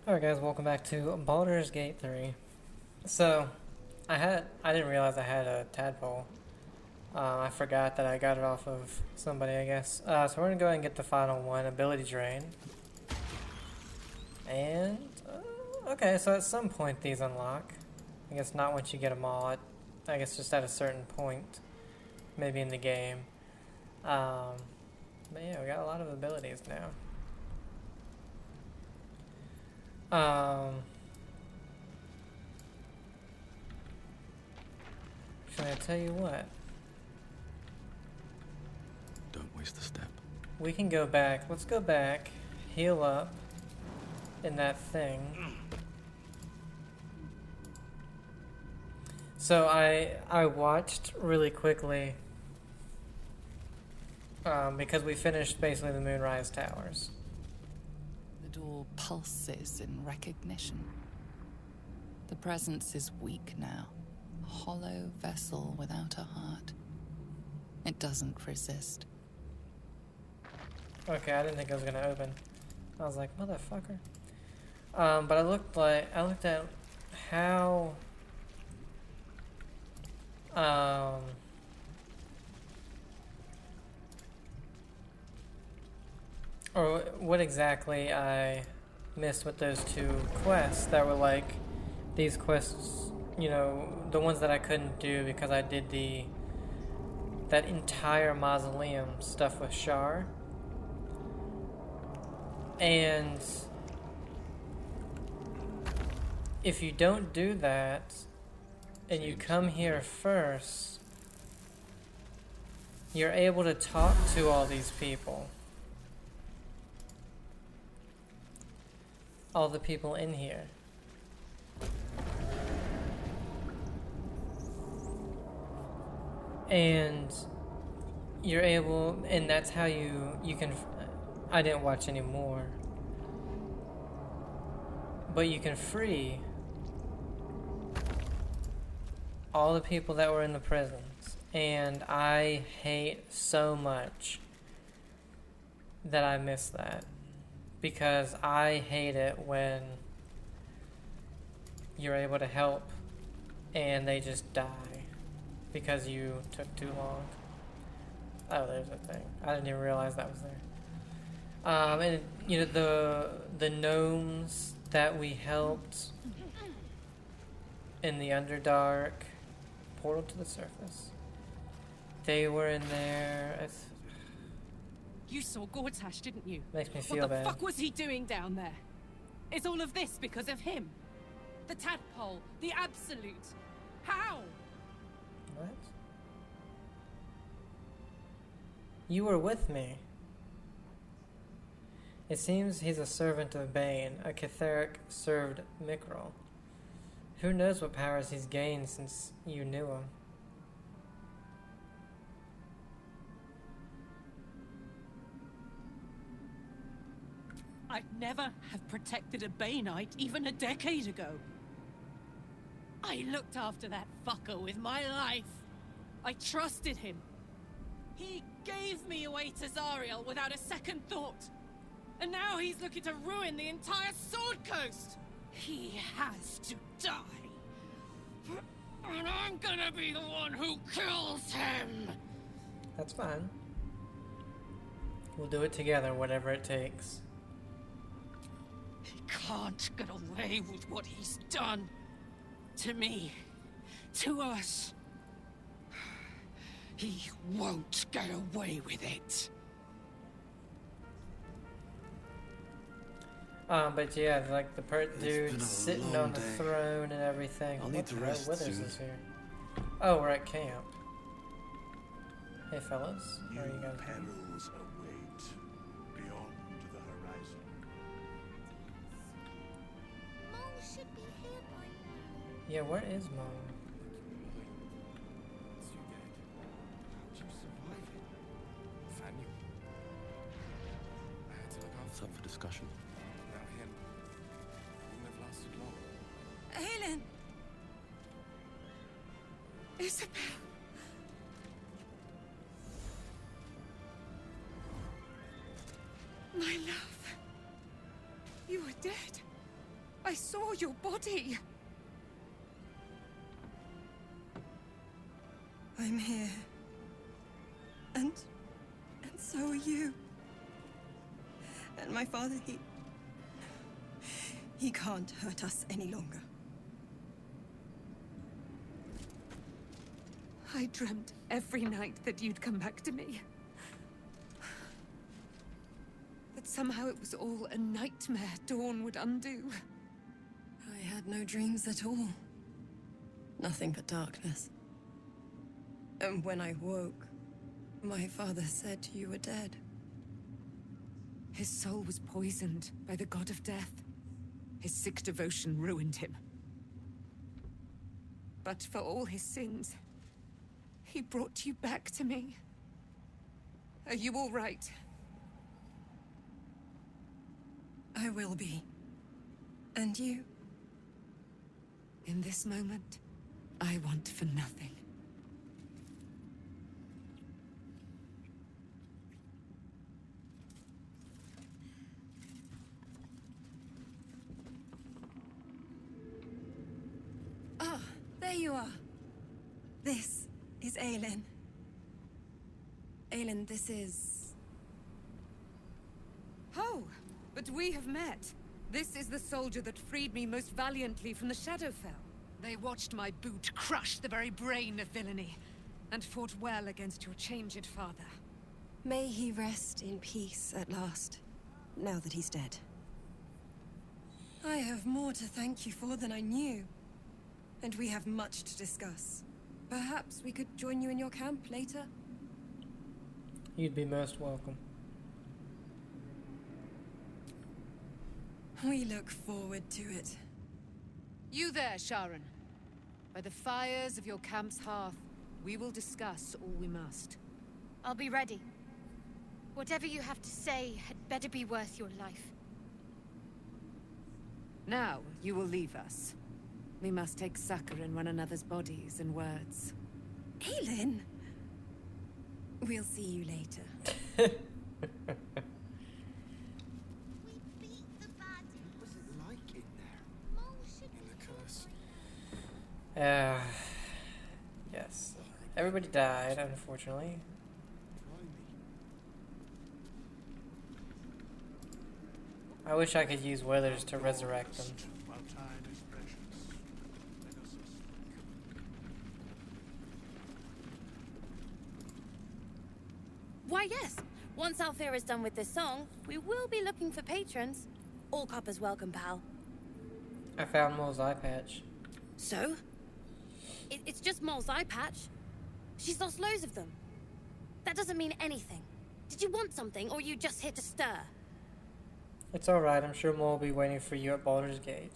Alright guys, welcome back to Baldur's Gate 3. So, I didn't realize I had a tadpole. I forgot that I got it off of somebody, I guess. So we're gonna go ahead and get the final one, Ability Drain. And, okay, so at some point these unlock. I guess not once you get them all, I guess just at a certain point, maybe in the game. But yeah, we got a lot of abilities now. Should I tell you what? Don't waste a step. We can go back. Let's go back, heal up in that thing. So I watched really quickly because we finished basically the Moonrise Towers. The door pulses in recognition. The presence is weak now. A hollow vessel without a heart. It doesn't resist. Okay, I didn't think it was gonna open. I was like, motherfucker. But I looked at how or what exactly I missed with those two quests that were like these quests, you know, the ones that I couldn't do because I did that entire mausoleum stuff with Shar. And if you don't do that and you come here first, you're able to talk to all these people. All the people in here. And you're able, and that's how you can, I didn't watch any more, but you can free all the people that were in the prisons. And I hate so much that I missed that. Because I hate it when you're able to help and they just die because you took too long. Oh, there's a thing. I didn't even realize that was there. And you know the gnomes that we helped in the Underdark portal to the surface. They were in there. You saw Gortash, didn't you? Makes me feel bad. What the fuck was he doing down there? Is all of this because of him? The tadpole, the absolute. How? What? You were with me. It seems he's a servant of Bane, a Catheric served Micrel. Who knows what powers he's gained since you knew him? I'd never have protected a Baneite even a decade ago. I looked after that fucker with my life. I trusted him. He gave me away to Zariel without a second thought. And now he's looking to ruin the entire Sword Coast. He has to die. And I'm gonna be the one who kills him. That's fine. We'll do it together, whatever it takes. He can't get away with what he's done. To me. To us. He won't get away with it. But yeah, like the dude sitting on the day. throne and everything. I'll need to rest Withers soon. is here. Oh, we're at camp. Hey fellas, how are you guys doing? Perils await beyond the horizon. Mom should be here by now. Yeah, where is Mom? How'd you survive it? Nathaniel. I had to look after. It's up for discussion. Without him, it wouldn't have lasted long. Helen! Isabel! My love. You were dead. I saw your body. I'm here. And so are you. And my father, he can't hurt us any longer. I dreamt every night that you'd come back to me. That somehow it was all a nightmare Dawn would undo. I had no dreams at all. Nothing but darkness. And when I woke, my father said you were dead. His soul was poisoned by the god of death. His sick devotion ruined him. But for all his sins, he brought you back to me. Are you all right? I will be. And you? In this moment, I want for nothing. Ah, there you are. This is Aelin. Aelin, this is... Oh, but we have met. This is the soldier that freed me most valiantly from the Shadowfell. They watched my boot crush the very brain of villainy, and fought well against your changed father. May he rest in peace at last, now that he's dead. I have more to thank you for than I knew. And we have much to discuss. Perhaps we could join you in your camp later? You'd be most welcome. We look forward to it. You there, Sharon. By the fires of your camp's hearth, we will discuss all we must. I'll be ready. Whatever you have to say had better be worth your life. Now, you will leave us. We must take succor in one another's bodies and words. Aelin! We'll see you later. We beat the baddie. What was it like in there? Mole should In the curse? Yes. Everybody died, unfortunately. I wish I could use withers to resurrect them. While time is precious, let us Why, yes. Once Althea is done with this song, we will be looking for patrons. All coppers welcome, pal. I found Mole's eye patch. So? It's just Mole's eye patch. She's lost loads of them. That doesn't mean anything. Did you want something, or are you just here to stir? It's alright, I'm sure Mole will be waiting for you at Baldur's Gate.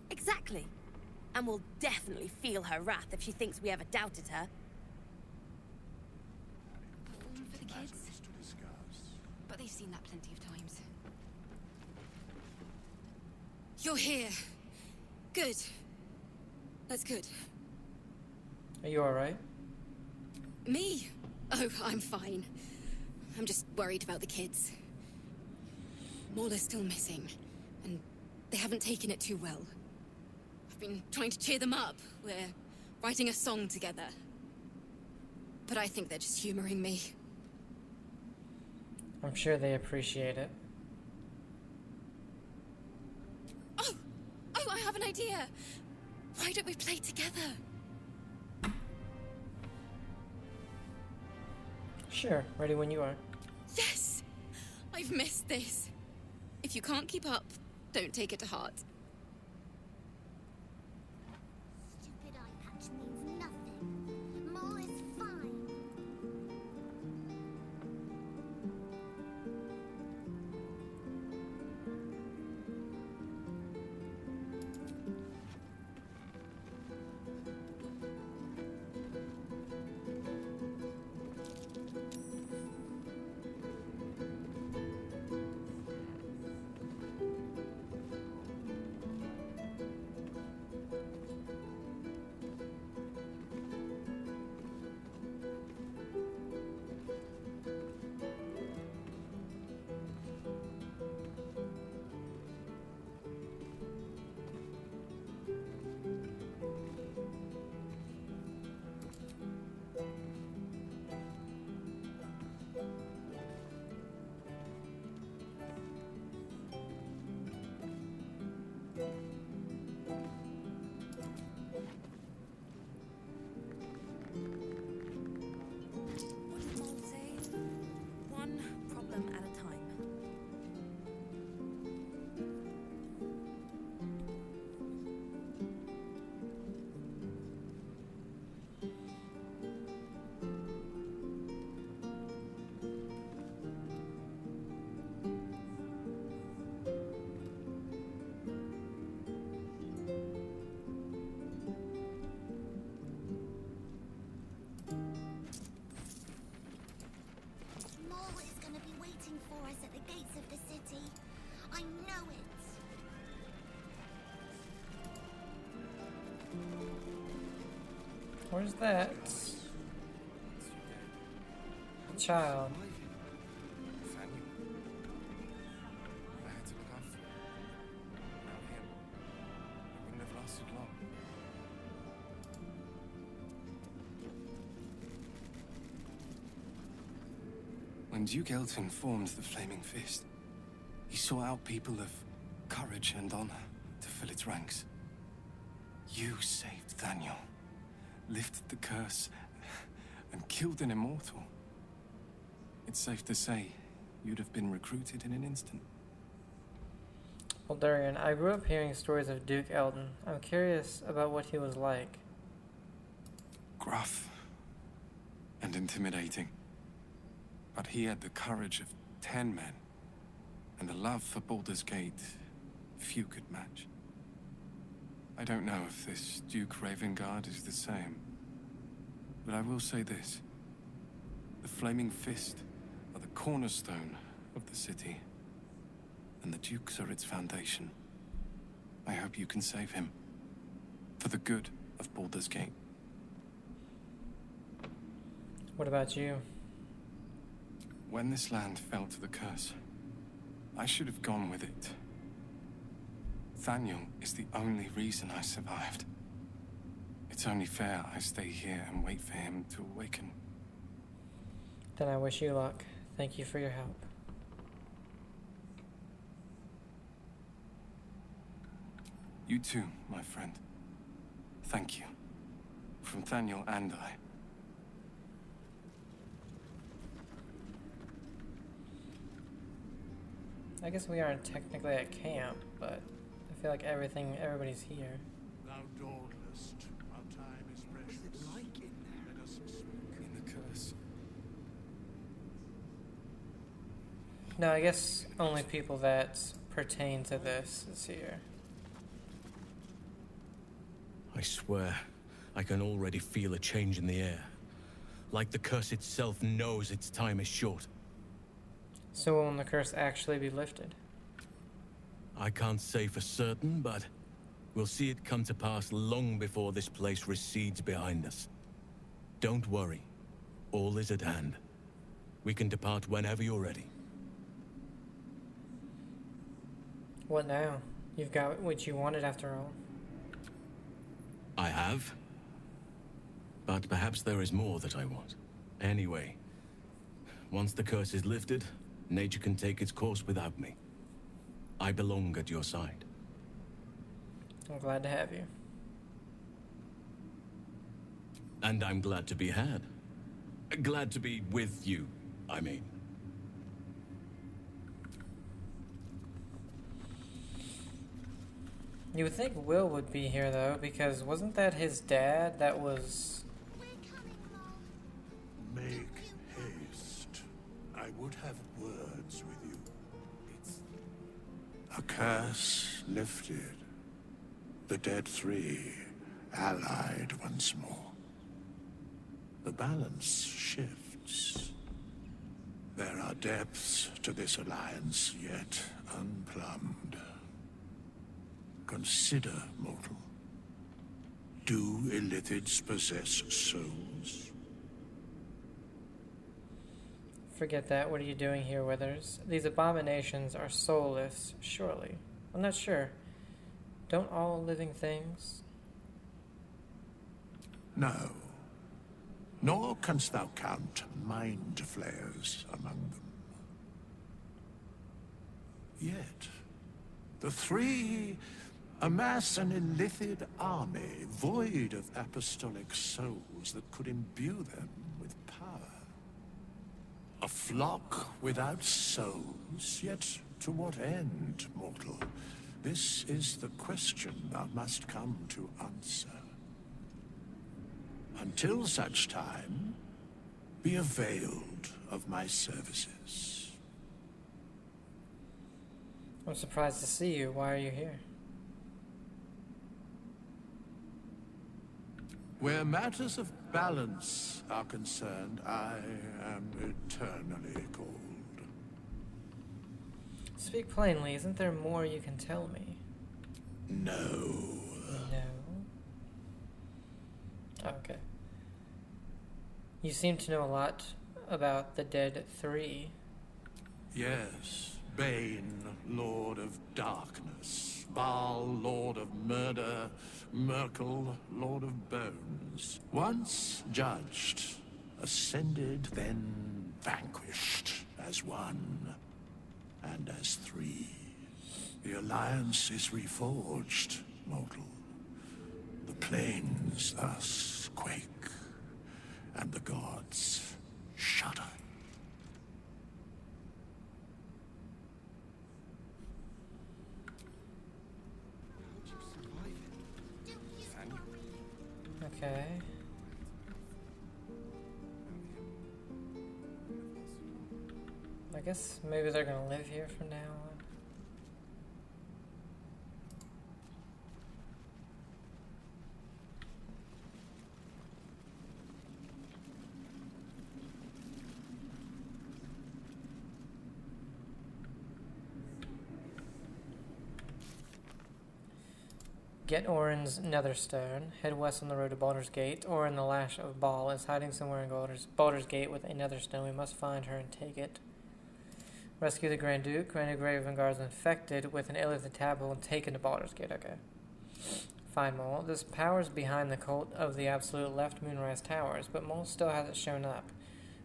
Exactly. And we'll definitely feel her wrath if she thinks we ever doubted her. For the kids, matters to discuss. but they've seen that plenty of times. You're here. Good. That's good. Are you alright? Me? Oh, I'm fine. I'm just worried about the kids. Maul is still missing, and they haven't taken it too well. I've been trying to cheer them up. We're writing a song together. But I think they're just humoring me. I'm sure they appreciate it. Oh, I have an idea. Why don't we play together? Sure, ready when you are. Yes! I've missed this. If you can't keep up, don't take it to heart. Stupid eye patch means nothing. Mole is fine. Where's that child? Nathaniel. I had to look after him. Without him, it wouldn't have lasted long. When Duke Elton formed the Flaming Fist, he sought out people of courage and honor to fill its ranks. You saved Daniel, lifted the curse, and killed an immortal. It's safe to say you'd have been recruited in an instant. Well, Durian, I grew up hearing stories of Duke Eldon. I'm curious about what he was like. Gruff and intimidating. But he had the courage of 10 men, and the love for Baldur's Gate few could match. I don't know if this Duke Ravengard is the same, but I will say this. The Flaming Fist are the cornerstone of the city, and the Dukes are its foundation. I hope you can save him, for the good of Baldur's Gate. What about you? When this land fell to the curse, I should have gone with it. Daniel is the only reason I survived. It's only fair I stay here and wait for him to awaken. Then I wish you luck. Thank you for your help. You too, my friend. Thank you. From Daniel and I. I guess we aren't technically at camp, but I feel like everybody's here. Thou dawnest, our time is precious. What's it like in there? Let us speak. In the curse. No, I guess only people that pertain to this is here. I swear, I can already feel a change in the air. Like the curse itself knows its time is short. So will the curse actually be lifted? I can't say for certain, but we'll see it come to pass long before this place recedes behind us. Don't worry. All is at hand. We can depart whenever you're ready. What now? You've got what you wanted after all. I have. But perhaps there is more that I want. Anyway, once the curse is lifted, nature can take its course without me. I belong at your side. I'm glad to have you. And I'm glad to be had. Glad to be with you, I mean. You would think Will would be here, though, because wasn't that his dad that was... Make haste. I would have words with you. A curse lifted. The dead three allied once more. The balance shifts. There are depths to this alliance yet unplumbed. Consider, mortal. Do illithids possess souls? Forget that. What are you doing here, Withers? These abominations are soulless, surely. I'm not sure. Don't all living things? No. Nor canst thou count mind flayers among them. Yet, the three amass an illithid army void of apostolic souls that could imbue them with power. A flock without souls, yet to what end, mortal? This is the question thou must come to answer. Until such time, be availed of my services. I'm surprised to see you. Why are you here? Where matters of balance are concerned, I am eternally cold. Speak plainly. Isn't there more you can tell me? No. No? Okay. You seem to know a lot about the Dead Three. Yes, Bane, Lord of Darkness, Baal, Lord of Murder, Merkel, Lord of Bones. Once judged, ascended, then vanquished as one, and as three. The alliance is reforged, mortal. The plains thus quake, and the gods shudder. Okay. I guess maybe they're gonna live here from now on. Get Orin's Netherstone. Head west on the road to Baldur's Gate. Orin, the Lash of Baal, is hiding somewhere in Baldur's Gate with a Netherstone. We must find her and take it. Rescue the Grand Duke. Grand Duke Raven Guard is infected with an illithid tablet and taken to Baldur's Gate. Okay. Fine, Mole. This power's behind the cult of the Absolute left Moonrise Towers, but Mole still hasn't shown up.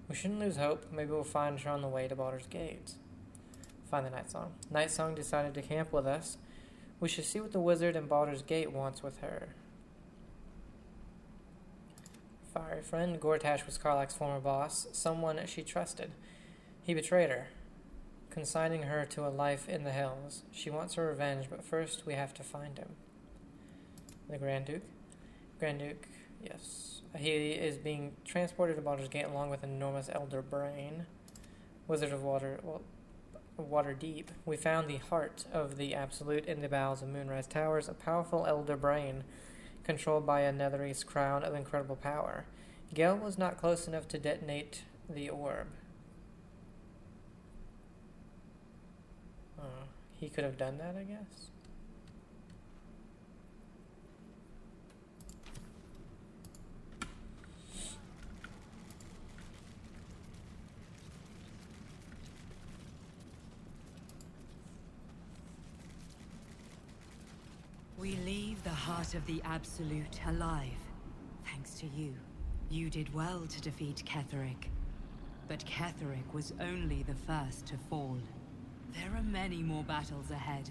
We shouldn't lose hope. Maybe we'll find her on the way to Baldur's Gate. Find the Night Song. Night Song decided to camp with us. We should see what the wizard in Baldur's Gate wants with her. Fiery friend. Gortash was Karlach's former boss, someone she trusted. He betrayed her, consigning her to a life in the Hells. She wants her revenge, but first we have to find him. The Grand Duke? Grand Duke, yes. He is being transported to Baldur's Gate along with an enormous elder brain. Wizard of Waterdeep. We found the heart of the Absolute in the bowels of Moonrise Towers, a powerful elder brain controlled by a Netherese crown of incredible power. Gale was not close enough to detonate the orb. He could have done that, I guess. We leave the heart of the Absolute alive, thanks to you. You did well to defeat Ketheric. But Ketheric was only the first to fall. There are many more battles ahead,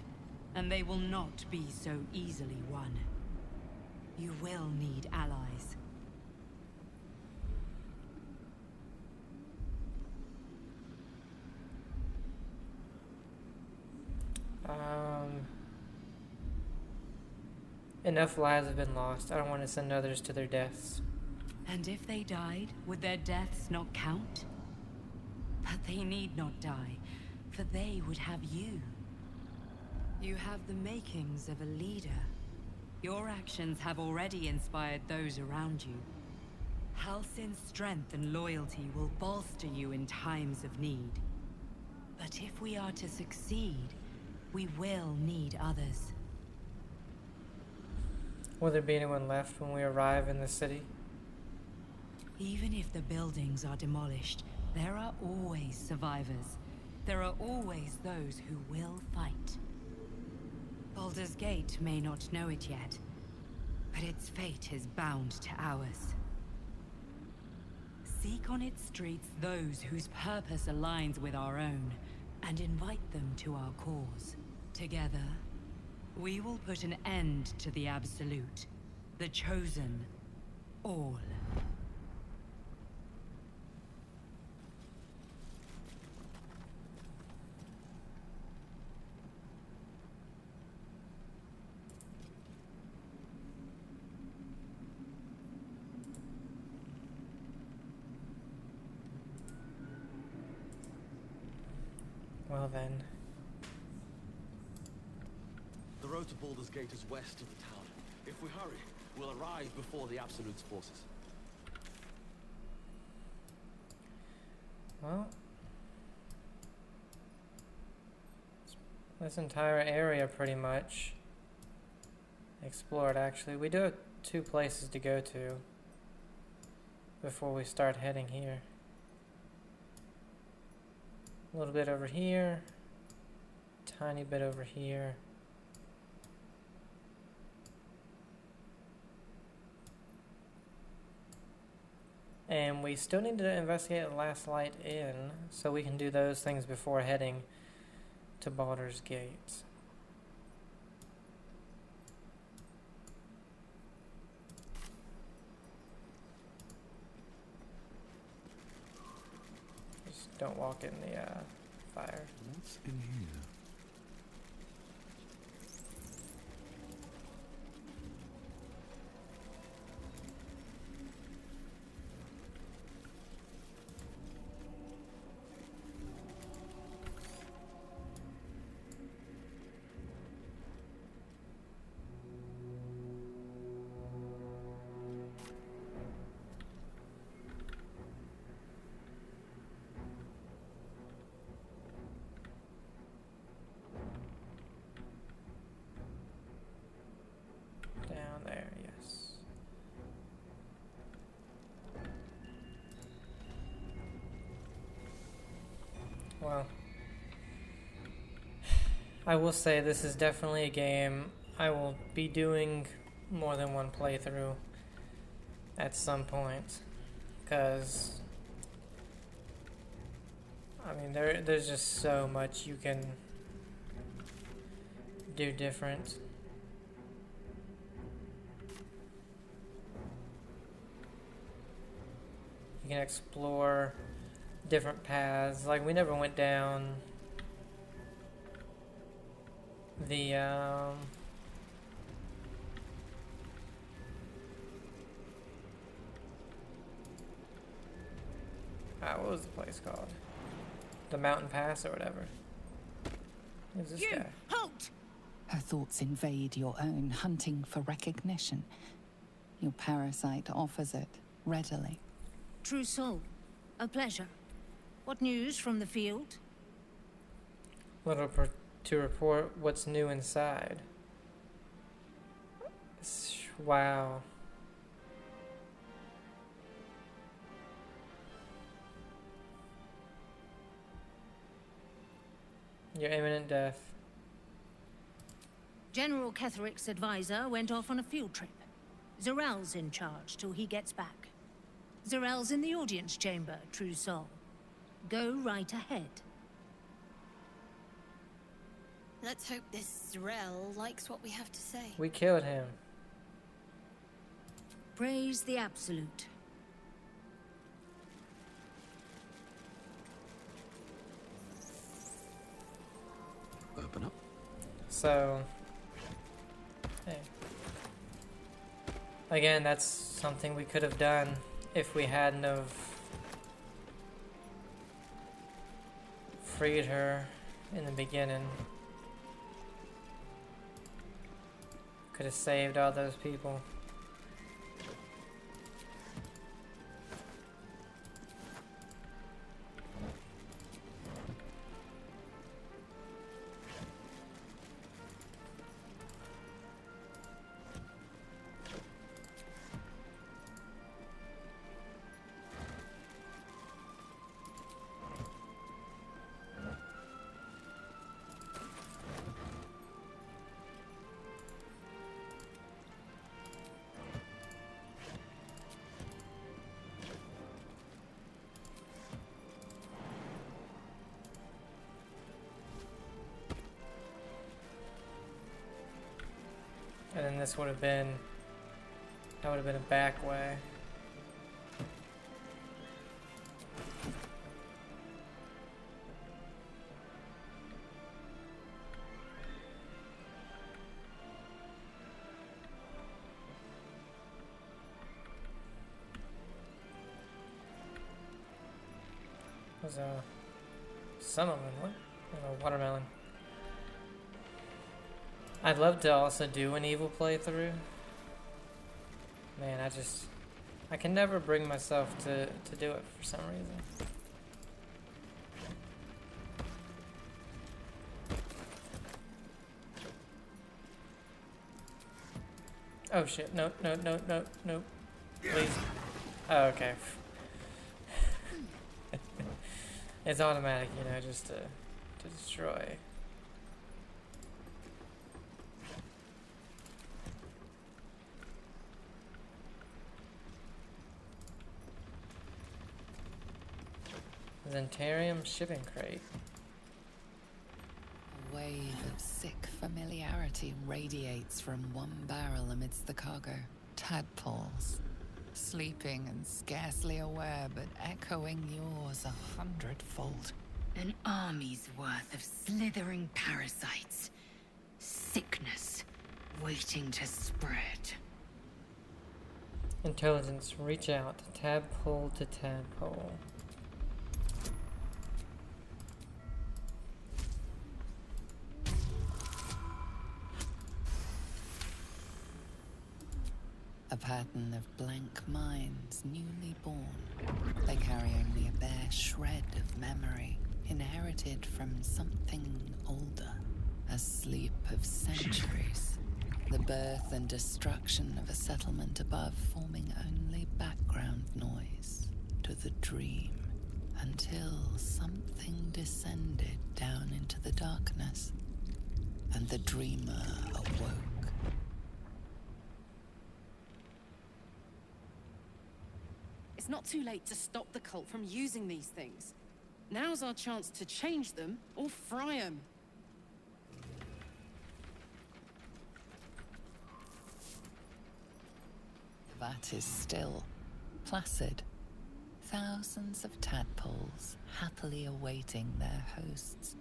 and they will not be so easily won. You will need allies. Enough lives have been lost. I don't want to send others to their deaths. And if they died, would their deaths not count? But they need not die, for they would have you. You have the makings of a leader. Your actions have already inspired those around you. Halsin's strength and loyalty will bolster you in times of need. But if we are to succeed, we will need others. Will there be anyone left when we arrive in the city? Even if the buildings are demolished, there are always survivors. There are always those who will fight. Baldur's Gate may not know it yet, but its fate is bound to ours. Seek on its streets those whose purpose aligns with our own, and invite them to our cause. Together, we will put an end to the Absolute, the Chosen, all. Well then. The road to Baldur's Gate is west of the town. If we hurry, we'll arrive before the Absolute's forces. Well, this entire area pretty much explored. Actually, we do have 2 places to go to. before we start heading here. A little bit over here, tiny bit over here. And we still need to investigate the Last Light Inn, so we can do those things before heading to Baldur's Gate. Just don't walk in the fire. What's in here? Down there, yes. Well, I will say this is definitely a game I will be doing more than one playthrough at some point, because I mean there's just so much you can do different. You can explore different paths. Like, we never went down the what was the place called? The Mountain Pass or whatever. Who's this guy? Halt! Her thoughts invade your own, hunting for recognition. Your parasite offers it readily. True soul. A pleasure. What news from the field? To report what's new inside. Wow. Your imminent death. General Ketheric's advisor went off on a field trip. Zarel's in charge till he gets back. Zarel's in the audience chamber, true soul. Go right ahead. Let's hope this Zarel likes what we have to say. We killed him. Praise the Absolute. Open up. So, hey. Again, that's something we could have done if we hadn't have freed her in the beginning. Could have saved all those people. And then this would have been, that would have been a back way. It was a summerman, what? A watermelon. I'd love to also do an evil playthrough. Man, I can never bring myself to do it for some reason. Oh shit, no. Please. Oh, okay. It's automatic, you know, just to destroy. Zentarium shipping crate. A wave of sick familiarity radiates from one barrel amidst the cargo. Tadpoles, sleeping and scarcely aware, but echoing yours 100-fold. An army's worth of slithering parasites. Sickness waiting to spread. Intelligence, reach out, tadpole to tadpole. A pattern of blank minds newly born. They carry only a bare shred of memory, inherited from something older. A sleep of centuries. The birth and destruction of a settlement above forming only background noise to the dream. Until something descended down into the darkness, and the dreamer awoke. It's not too late to stop the cult from using these things. Now's our chance to change them or fry them. That is still, placid. Thousands of tadpoles happily awaiting their hosts.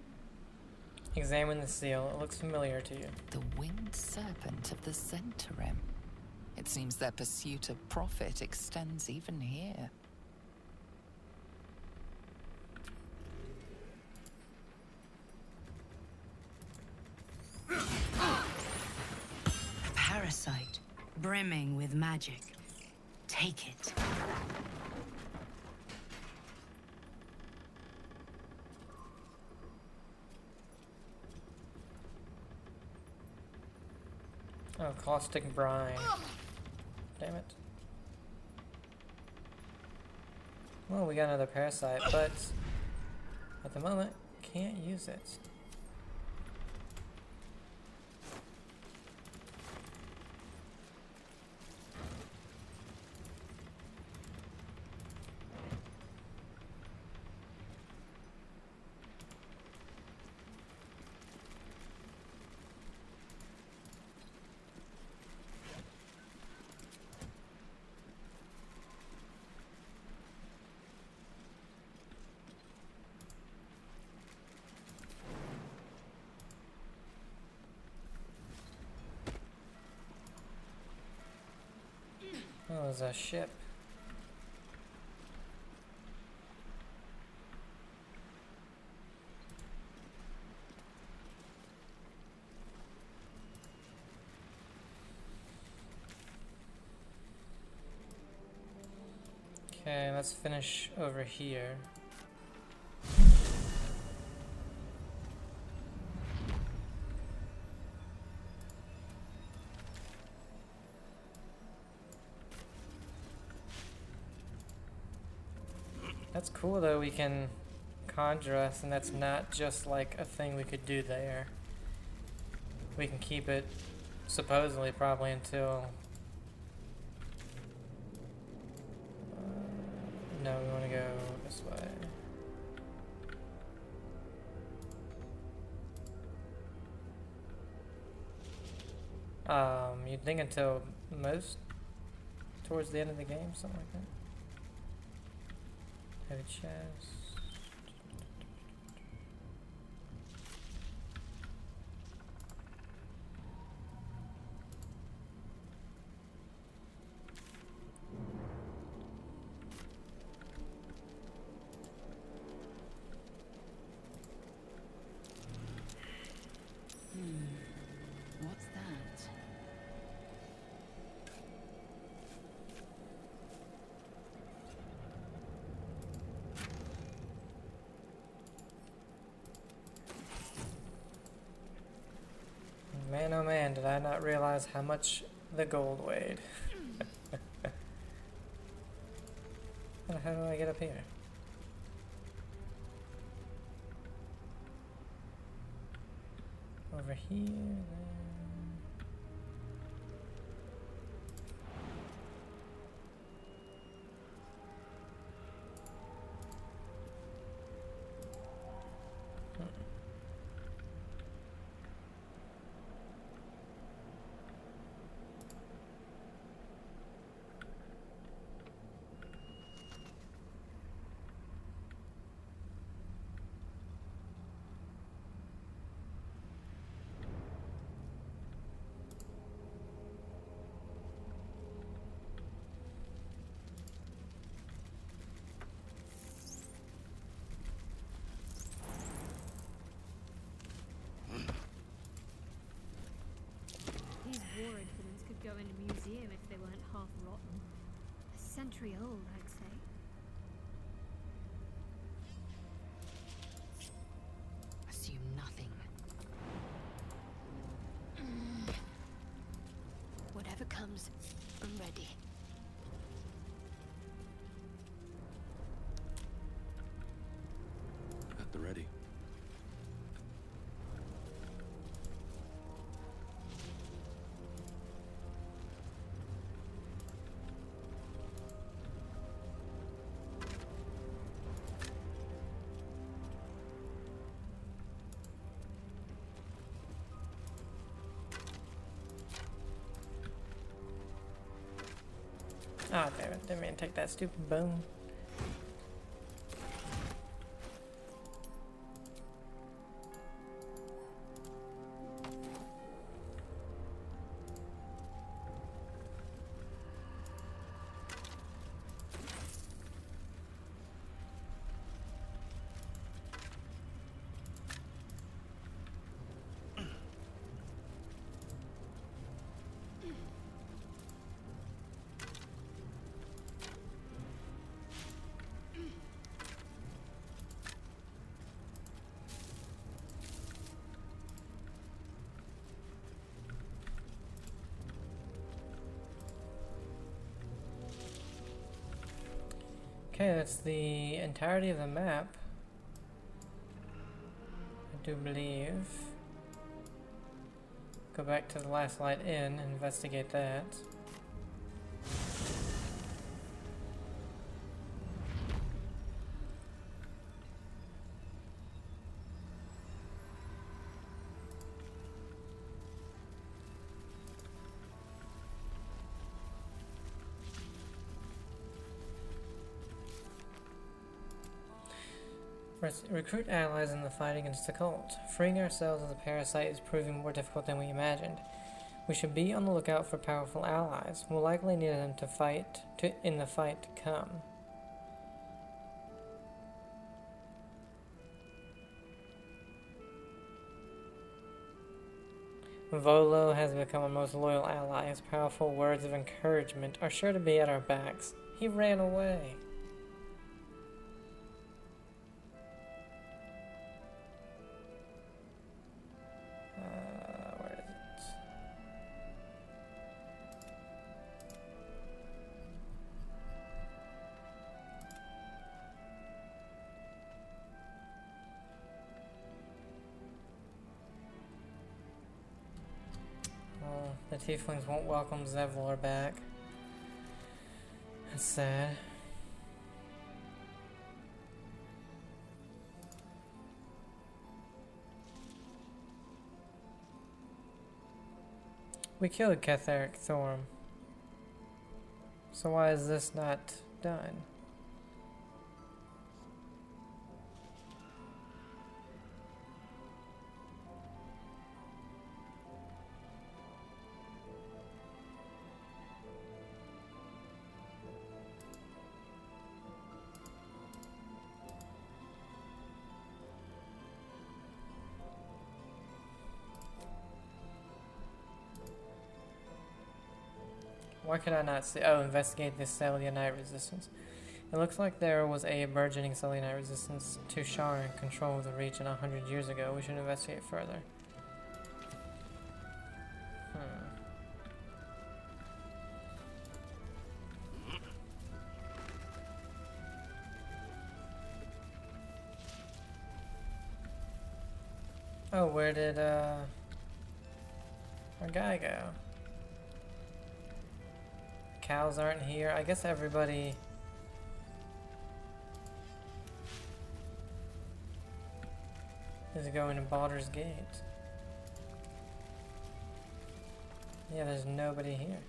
Examine the seal. It looks familiar to you. The winged serpent of the Zentarim. It seems their pursuit of profit extends even here. A parasite, brimming with magic. Take it. Oh, caustic brine. Damn it. Well, we got another parasite, but at the moment, can't use it. Oh, there's a ship. Okay, let's finish over here. That's cool though, we can conjure us, and that's not just like a thing we could do there. We can keep it supposedly probably until no, we want to go this way. You'd think until towards the end of the game, something like that. Heavy chest. What's that? Man, oh man, did I not realize how much the gold weighed. How do I get up here? Over here, then. These war incidents could go in a museum if they weren't half rotten. A century old, I'd say. Assume nothing. Whatever comes, I'm ready. At the ready. Ah, damn it. Didn't mean to take that stupid bone. Okay, that's the entirety of the map. I do believe. Go back to the last light inn and investigate that. Recruit allies in the fight against the cult. Freeing ourselves of the parasite is proving more difficult than we imagined. We should be on the lookout for powerful allies. We'll likely need them in the fight to come. Volo has become our most loyal ally. His powerful words of encouragement are sure to be at our backs. He ran away. Where is it? Oh, the tieflings won't welcome Zevlor back. That's sad. We killed Catherick Thorm. So why is this not done? Why could I not see? Oh, investigate this Selenite resistance. It looks like there was a burgeoning Selenite resistance to Shar in control of the region 100 years ago. We should investigate further. Oh, where did our guy go? Cows aren't here. I guess everybody is going to Baldur's Gate. Yeah, there's nobody here.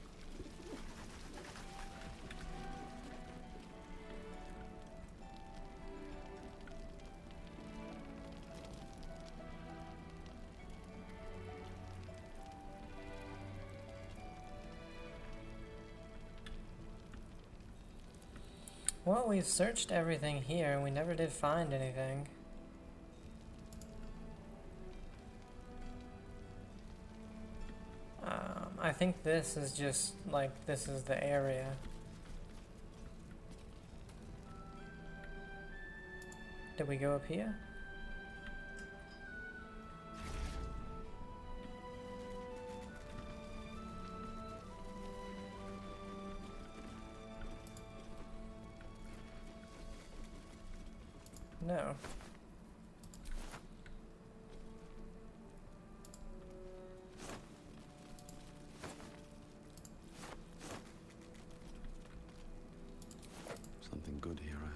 Well, we've searched everything here and we never did find anything. I think this is just like, this is the area. Did we go up here? No. Something good here, I hope.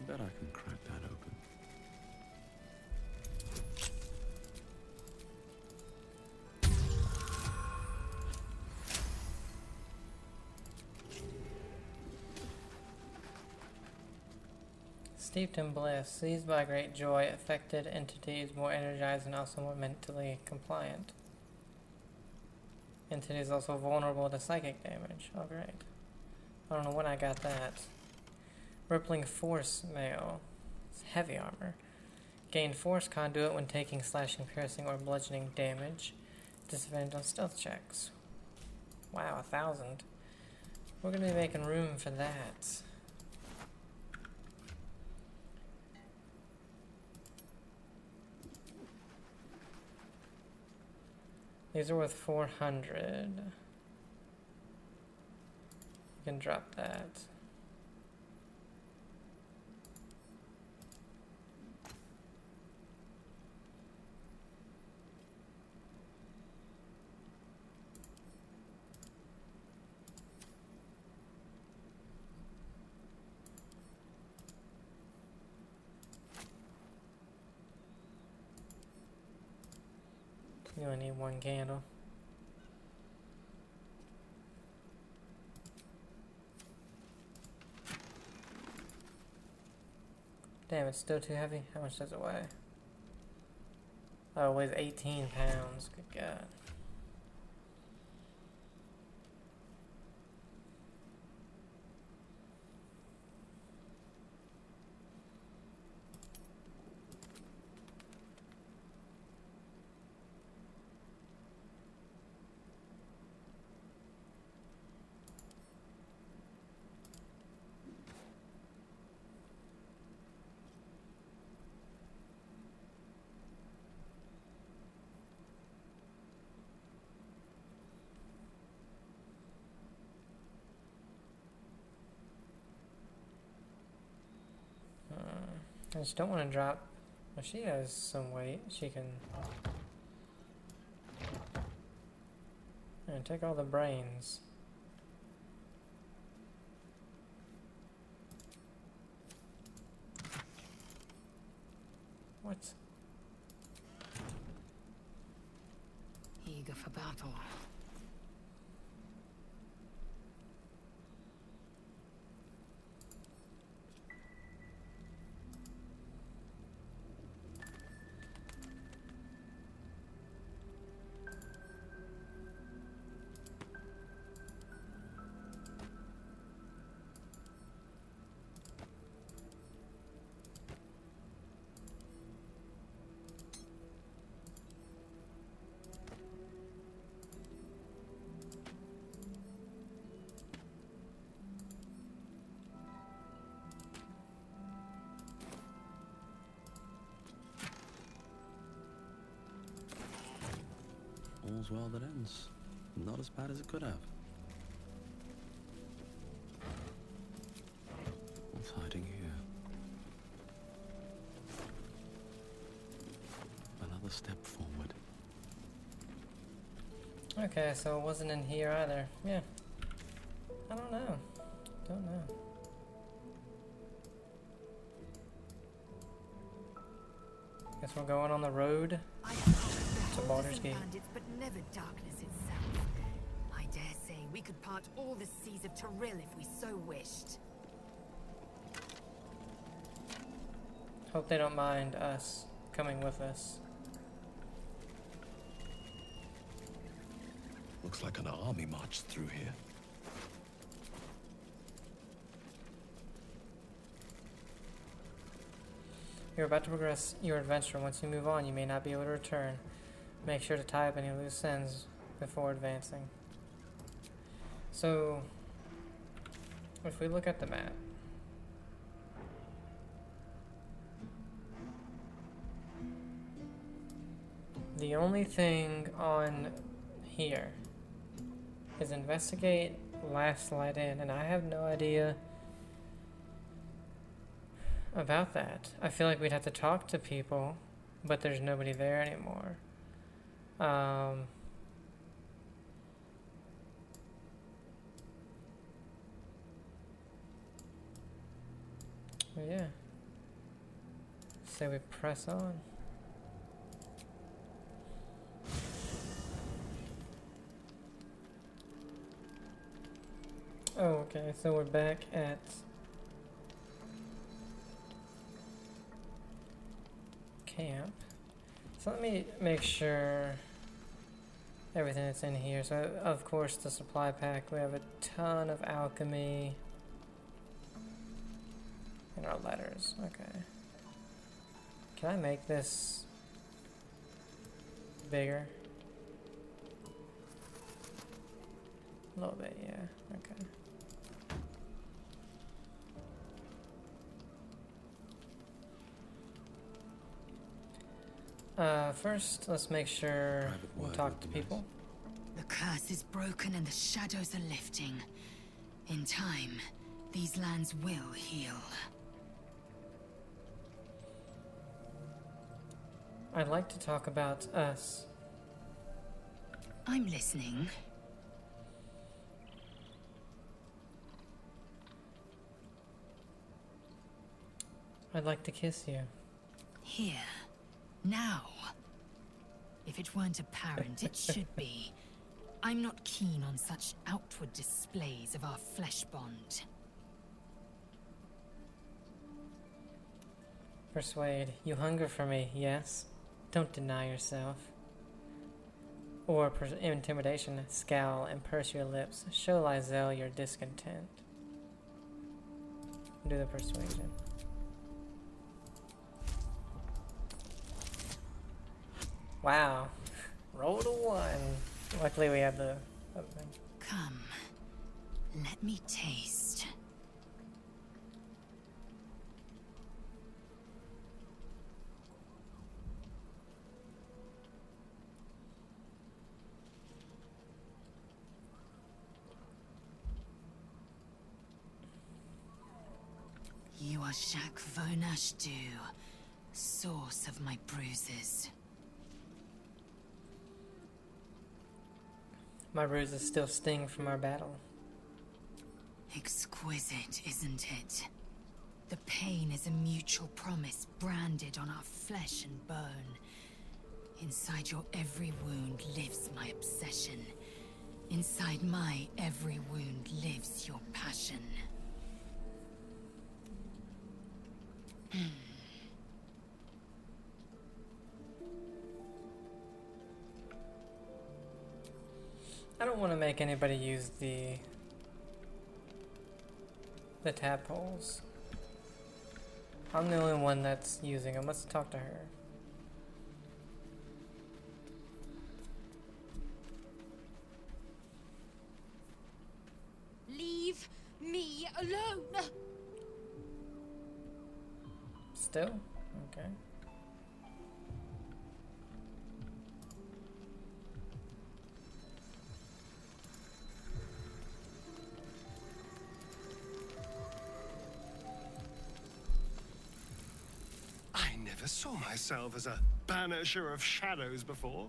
Bet I can crack that open. Steeped in bliss, seized by great joy, affected entities more energized and also more mentally compliant. Entities also vulnerable to psychic damage. Oh great. I don't know when I got that. Rippling force mail. It's heavy armor. Gain force conduit when taking slashing, piercing, or bludgeoning damage. Disadvantage on stealth checks. Wow, 1,000. We're gonna be making room for that. These are worth 400. You can drop that. You only need one candle. Damn, it's still too heavy. How much does it weigh? Oh, it weighs 18 pounds. Good God. I just don't want to drop. Well, she has some weight. She can. And take all the brains. What? Eager for battle. all's well that ends. Not as bad as it could have. What's hiding here? Another step forward. Okay, so it wasn't in here either. Yeah. I don't know. Don't know. Guess we're going on the road to Baldur's Gate. Bandits, but never darkness itself. I dare say we could part all the seas of Tyrell if we so wished. Hope they don't mind us coming with us. Looks like an army marched through here. You're about to progress your adventure. Once you move on, you may not be able to return. Make sure to tie up any loose ends before advancing. So, if we look at the map, the only thing on here is investigate, last light in, and I have no idea about that. I feel like we'd have to talk to people, but there's nobody there anymore. But yeah. So we press on. Oh, okay, so we're back at camp. So let me make sure everything that's in here. So of course the supply pack, we have a ton of alchemy and our letters. Okay. Can I make this bigger? A little bit, yeah. Okay. First, let's make sure we talk to people. The curse is broken and the shadows are lifting. In time, these lands will heal. I'd like to talk about us. I'm listening. I'd like to kiss you. Here. Now. If it weren't apparent, it should be. I'm not keen on such outward displays of our flesh bond. Persuade. You hunger for me, yes? Don't deny yourself. Or intimidation. Scowl and purse your lips. Show Lizelle your discontent. Do the persuasion. Wow. Rolled a 1. Luckily we have the other thing. Come. Let me taste. You are Jacques Vonashdu, source of my bruises. My bruises still sting from our battle. Exquisite, isn't it? The pain is a mutual promise branded on our flesh and bone. Inside your every wound lives my obsession. Inside my every wound lives your passion. I don't want to make anybody use the tadpoles. I'm the only one that's using them. Let's talk to her. Leave me alone! Still? Okay. saw myself as a banisher of shadows before.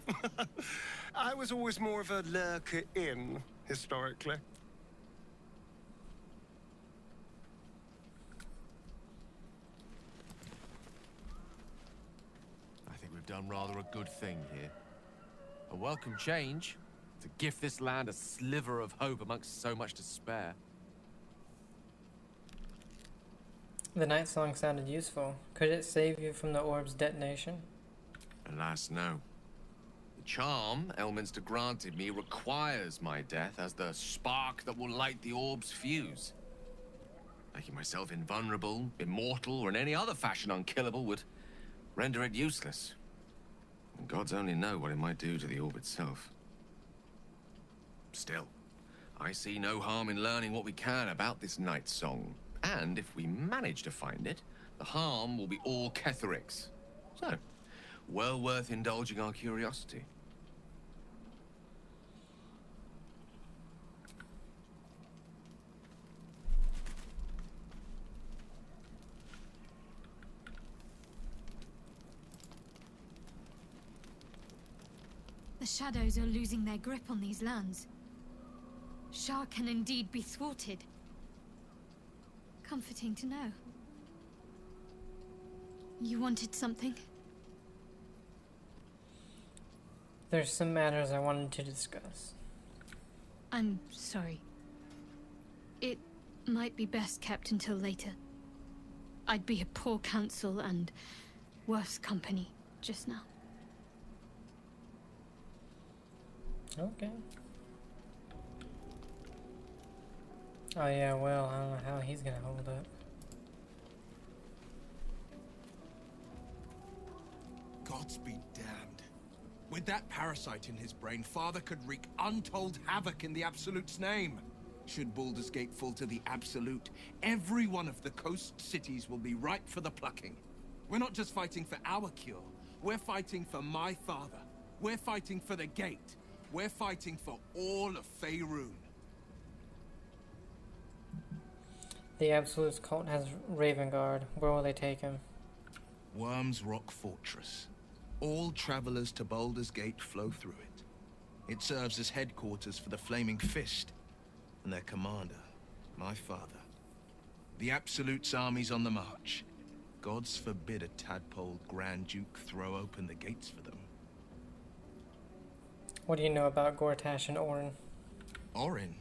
I was always more of a lurker-in, historically. I think we've done rather a good thing here. A welcome change to gift this land a sliver of hope amongst so much despair. The night song sounded useful. Could it save you from the orb's detonation? Alas, no. The charm Elminster granted me requires my death as the spark that will light the orb's fuse. Making myself invulnerable, immortal, or in any other fashion unkillable would render it useless. And gods only know what it might do to the orb itself. Still, I see no harm in learning what we can about this night song. And if we manage to find it, the harm will be all Ketheric's. So, well worth indulging our curiosity. The shadows are losing their grip on these lands. Shah can indeed be thwarted. Comforting to know. You wanted something? There's some matters I wanted to discuss. I'm sorry. It might be best kept until later. I'd be a poor counsel and worse company just now. Okay. Oh yeah, well, I don't know how he's gonna hold up. Gods be damned. With that parasite in his brain, Father could wreak untold havoc in the Absolute's name. Should Baldur's Gate fall to the Absolute, every one of the coast cities will be ripe for the plucking. We're not just fighting for our cure, we're fighting for my father. We're fighting for the Gate. We're fighting for all of Faerun. The Absolute's cult has Ravengard. Where will they take him? Worm's Rock Fortress. All travelers to Baldur's Gate flow through it. It serves as headquarters for the Flaming Fist and their commander, my father. The Absolute's army's on the march. Gods forbid a tadpole Grand Duke throw open the gates for them. What do you know about Gortash and Orin? Orin?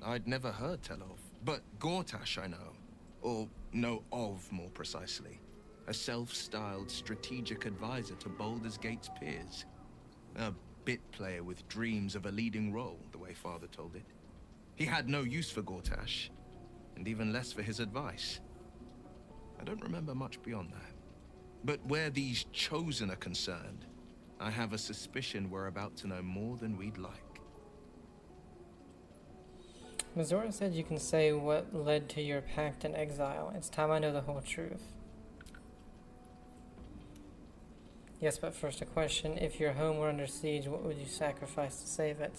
I'd never heard tell of. But Gortash I know. Or know of, more precisely. A self-styled strategic advisor to Baldur's Gate's peers. A bit player with dreams of a leading role, the way Father told it. He had no use for Gortash, and even less for his advice. I don't remember much beyond that. But where these Chosen are concerned, I have a suspicion we're about to know more than we'd like. Mizora said you can say what led to your pact and exile. It's time I know the whole truth. Yes, but first a question. If your home were under siege, what would you sacrifice to save it?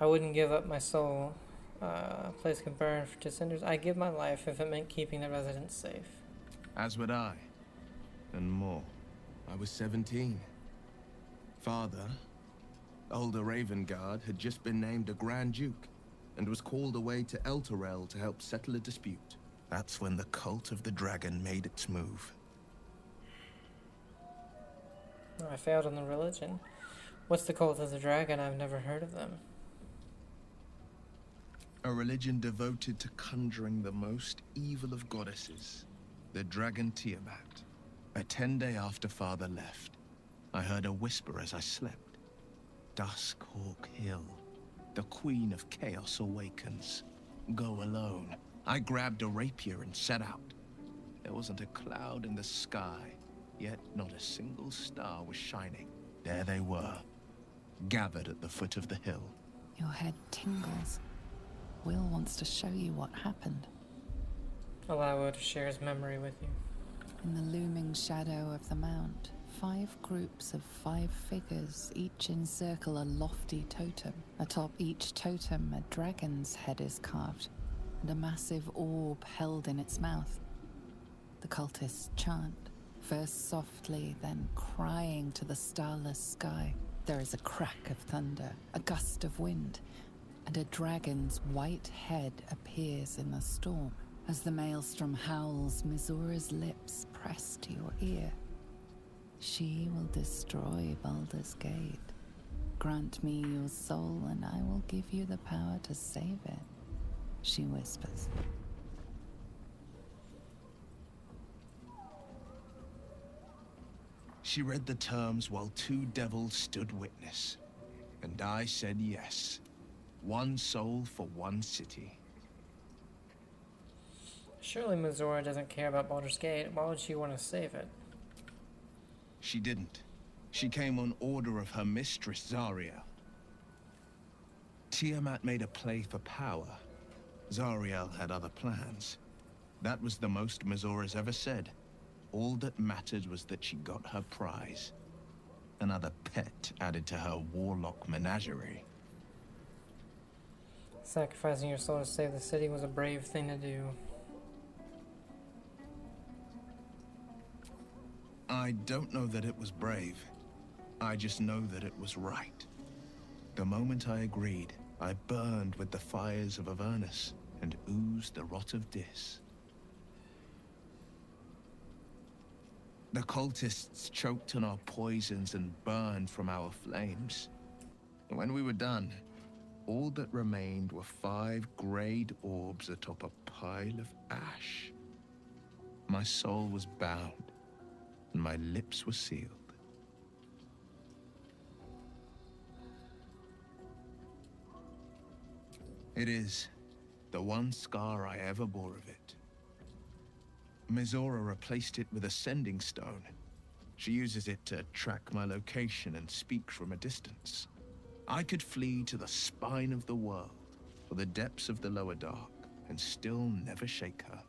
I wouldn't give up my soul. A place could burn to cinders. I'd give my life if it meant keeping the residents safe. As would I. And more. I was 17. Father, older Ravengard, had just been named a Grand Duke and was called away to Elturel to help settle a dispute. That's when the cult of the dragon made its move. I failed in the religion. What's the cult of the dragon? I've never heard of them. A religion devoted to conjuring the most evil of goddesses, the dragon Tiamat. A 10-day after Father left, I heard a whisper as I slept. Duskhawk Hill. The Queen of Chaos awakens. Go alone. I grabbed a rapier and set out. There wasn't a cloud in the sky, yet not a single star was shining. There they were, gathered at the foot of the hill. Your head tingles. Will wants to show you what happened. Allow Will to share his memory with you. In the looming shadow of the mount, 5 groups of 5 figures each encircle a lofty totem. Atop each totem, a dragon's head is carved, and a massive orb held in its mouth. The cultists chant, first softly, then crying to the starless sky. There is a crack of thunder, a gust of wind, and a dragon's white head appears in the storm. As the maelstrom howls, Mizora's lips press to your ear. She will destroy Baldur's Gate. Grant me your soul, and I will give you the power to save it, she whispers. She read the terms while two devils stood witness, and I said yes. One soul for one city. Surely Mizora doesn't care about Baldur's Gate. Why would she want to save it? She didn't. She came on order of her mistress, Zariel. Tiamat made a play for power. Zariel had other plans. That was the most Mizora's ever said. All that mattered was that she got her prize. Another pet added to her warlock menagerie. Sacrificing your soul to save the city was a brave thing to do. I don't know that it was brave. I just know that it was right. The moment I agreed, I burned with the fires of Avernus and oozed the rot of Dis. The cultists choked on our poisons and burned from our flames. When we were done, all that remained were 5 grayed orbs atop a pile of ash. My soul was bound, and my lips were sealed. It is the one scar I ever bore of it. Mizora replaced it with a sending stone. She uses it to track my location and speak from a distance. I could flee to the spine of the world, or the depths of the lower dark, and still never shake her.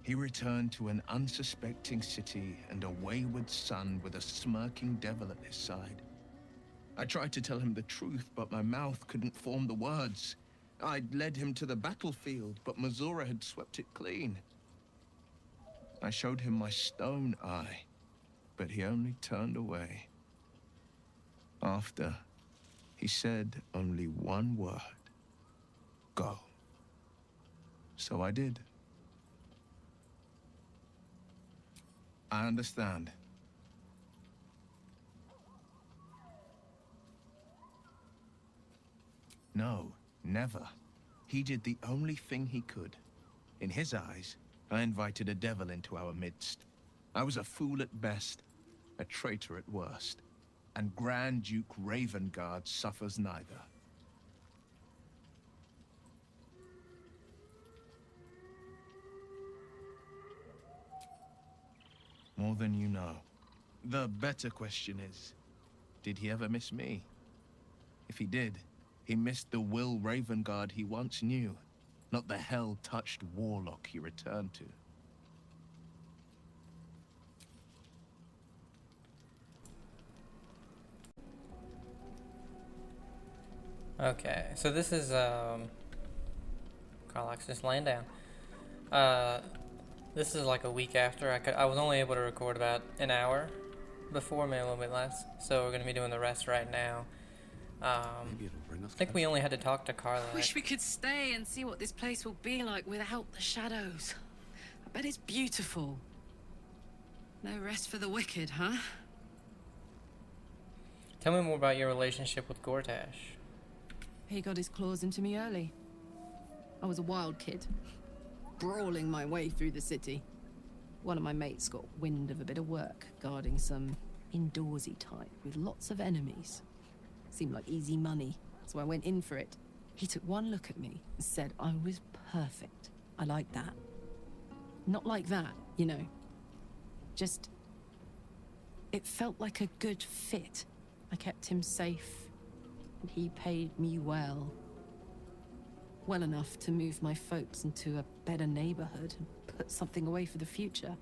He returned to an unsuspecting city and a wayward son with a smirking devil at his side. I tried to tell him the truth, but my mouth couldn't form the words. I'd led him to the battlefield, but Mizora had swept it clean. I showed him my stone eye, but he only turned away. After, he said only one word. Go. So I did. I understand. No, never. He did the only thing he could. In his eyes, I invited a devil into our midst. I was a fool at best, a traitor at worst. And Grand Duke Ravengard suffers neither. More than you know. The better question is, did he ever miss me? If he did, he missed the Will Ravengard he once knew, not the hell-touched warlock he returned to. Okay, so this is, Carlock's just laying down. This is like a week after. I was only able to record about an hour before, maybe a little bit less. So we're going to be doing the rest right now. Maybe it'll bring us I think we only had to talk to Carla. I wish we could stay and see what this place will be like without the shadows. I bet it's beautiful. No rest for the wicked, huh? Tell me more about your relationship with Gortash. He got his claws into me early. I was a wild kid, brawling my way through the city. One of my mates got wind of a bit of work guarding some indoorsy type with lots of enemies. Seemed like easy money, so I went in for it. He took one look at me and said I was perfect. I like that. Not like that, you know. Just... it felt like a good fit. I kept him safe, and he paid me well. Well enough to move my folks into a better neighborhood and put something away for the future.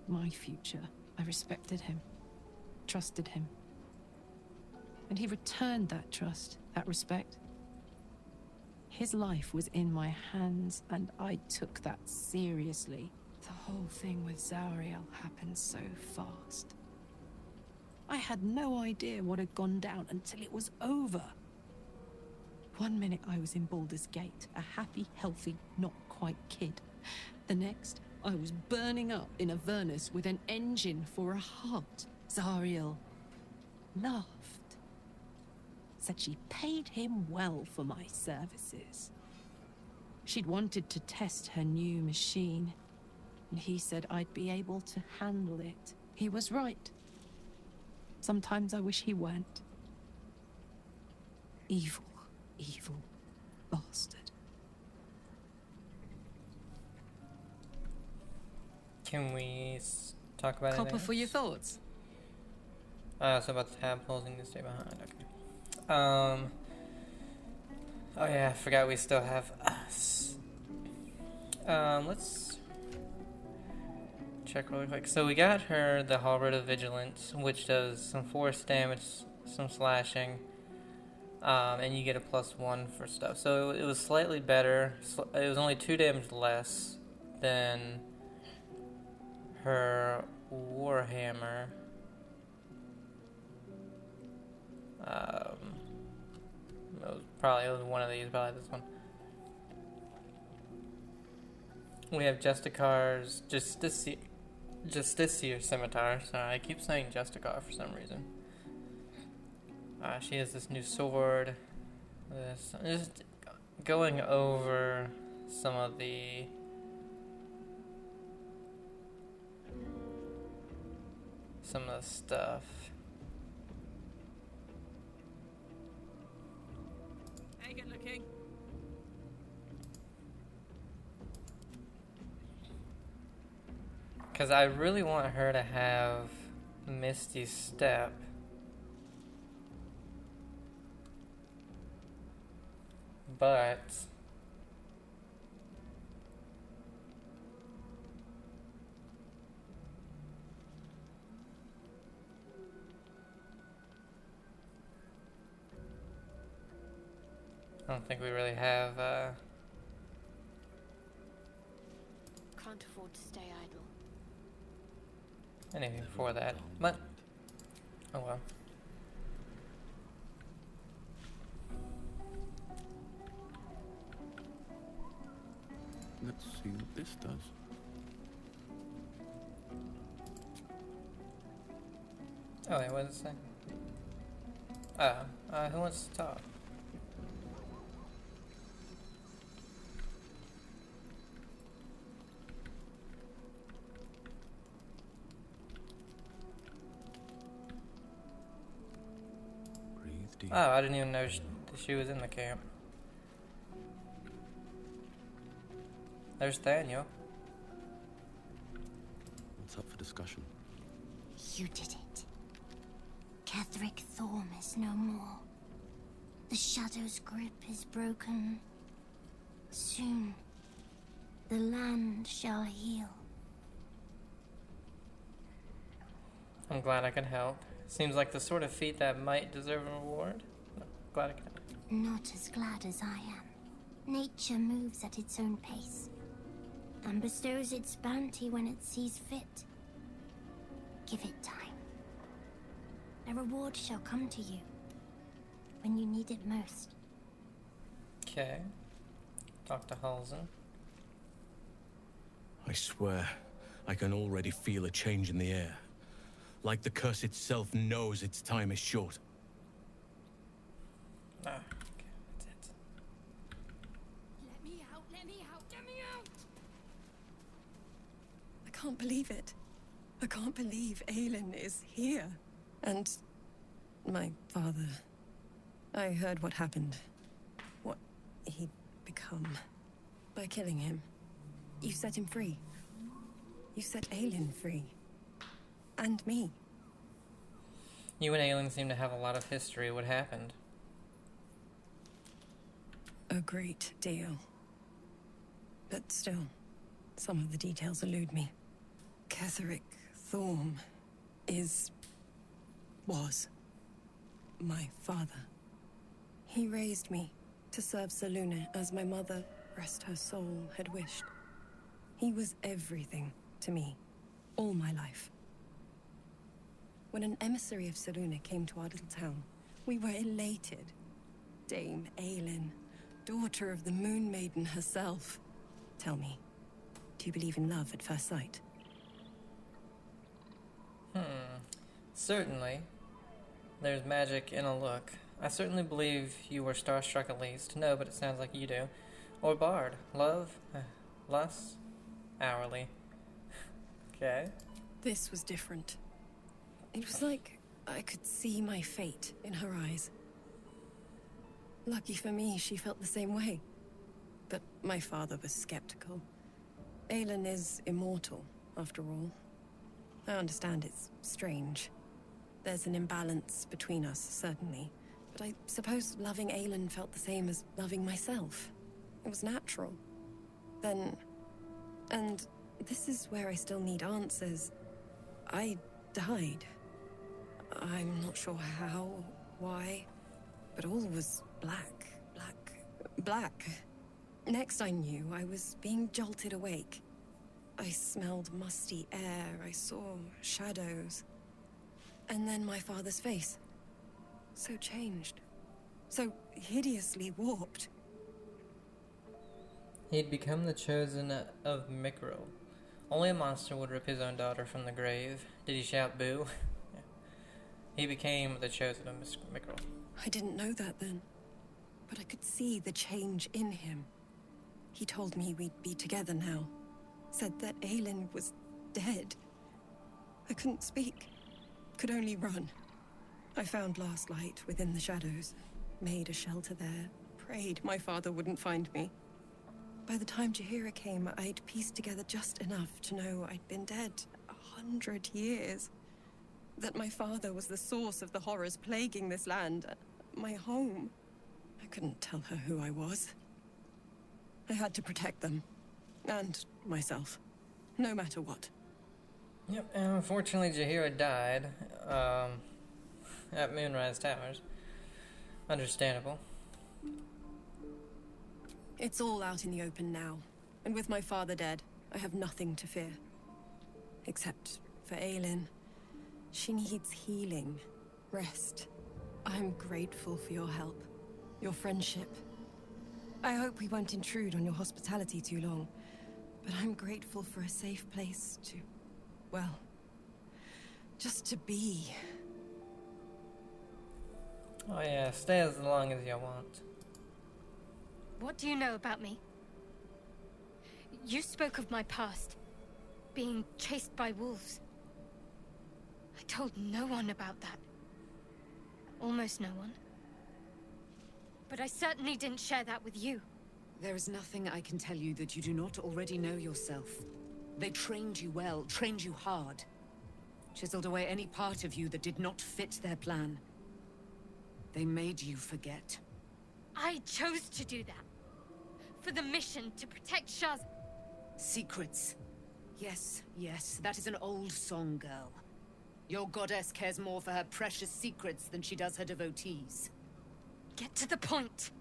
My future. I respected him, trusted him. And he returned that trust, that respect. His life was in my hands, and I took that seriously. The whole thing with Zariel happened so fast. I had no idea what had gone down until it was over. One minute I was in Baldur's Gate, a happy, healthy, not quite kid. The next, I was burning up in Avernus with an engine for a heart. Zariel laughed. Said she paid him well for my services. She'd wanted to test her new machine, and he said I'd be able to handle it. He was right. Sometimes I wish he weren't. Evil, evil bastard. Can we talk about Copper anything for your else? thoughts. So about the tab closing to stay behind. Okay. Oh yeah, I forgot we still have us. Let's check really quick. So we got her the Halberd of Vigilance, which does some force damage, some slashing, and you get a +1 for stuff. So it was slightly better. It was only 2 damage less than her Warhammer. It was one of these, probably this one. We have Justicar's Justiciar Scimitar. Sorry, I keep saying Justicar for some reason. She has this new sword. Just going over some of the stuff. Hey, good looking. Because I really want her to have Misty Step. But I don't think we really have Can't afford to stay idle. anything for that. But oh well. Let's see what this does. Oh wait, what does it say? Who wants to talk? Breathe deep. Oh, I didn't even know she was in the camp. There's Daniel. What's up for discussion? You did it. Ketheric Thorm is no more. The Shadow's grip is broken. Soon, the land shall heal. I'm glad I could help. Seems like the sort of feat that might deserve a reward. No, glad I could help. Not as glad as I am. Nature moves at its own pace, and bestows its bounty when it sees fit. Give it time. A reward shall come to you when you need it most. Okay. Dr. Halsen. I swear, I can already feel a change in the air. Like the curse itself knows its time is short. Ah, okay, that's it. Let me out, let me out, let me out! I can't believe it. I can't believe Aelin is here. And my father. I heard what happened. What he'd become. By killing him. You set him free. You set Aelin free. And me. You and Aelin seem to have a lot of history. What happened? A great deal. But still, some of the details elude me. Ketheric Thorm was my father. He raised me, To serve Selûne as my mother, rest her soul, had wished. He was everything to me, all my life. When an emissary of Selûne came to our little town, we were elated. Dame Aelin, daughter of the Moon Maiden herself. Tell me, do you believe in love at first sight? Certainly. There's magic in a look. I certainly believe you were starstruck at least. No, but it sounds like you do. Or Bard. Love? Lust? Hourly. Okay. This was different. It was like I could see my fate in her eyes. Lucky for me, she felt the same way. But my father was skeptical. Aelin is immortal, after all. I understand it's strange. There's an imbalance between us, certainly. But I suppose loving Aelin felt the same as loving myself. It was natural. Then... and this is where I still need answers. I died. I'm not sure how, why, but all was black. Next I knew, I was being jolted awake. I smelled musty air, I saw shadows. And then my father's face. So changed. So hideously warped. He'd become the chosen of Mickrel. Only a monster would rip his own daughter from the grave. Did he shout boo? He became the chosen of Mickrel. I didn't know that then. But I could see the change in him. He told me we'd be together now. Said that Aelin was dead. I couldn't speak. Could only run. I found last light within the shadows. Made a shelter there. Prayed my father wouldn't find me. By the time Jaheira came, I'd pieced together just enough to know I'd been dead 100 years. That my father was the source of the horrors plaguing this land. My home. I couldn't tell her who I was. I had to protect them. And myself. No matter what. Yep, and unfortunately Jaheira died, at Moonrise Towers. Understandable. It's all out in the open now. And with my father dead, I have nothing to fear. Except for Aelin. She needs healing. Rest. I'm grateful for your help. Your friendship. I hope we won't intrude on your hospitality too long. But I'm grateful for a safe place to... well... just to be. Oh yeah, stay as long as you want. What do you know about me? You spoke of my past. Being chased by wolves. I told no one about that. Almost no one. But I certainly didn't share that with you. There is nothing I can tell you that you do not already know yourself. They trained you well, trained you hard. Chiseled away any part of you that did not fit their plan. They made you forget. I chose to do that. For the mission to protect Shaz. Secrets. Yes, that is an old song, girl. Your goddess cares more for her precious secrets than she does her devotees. Get to the point.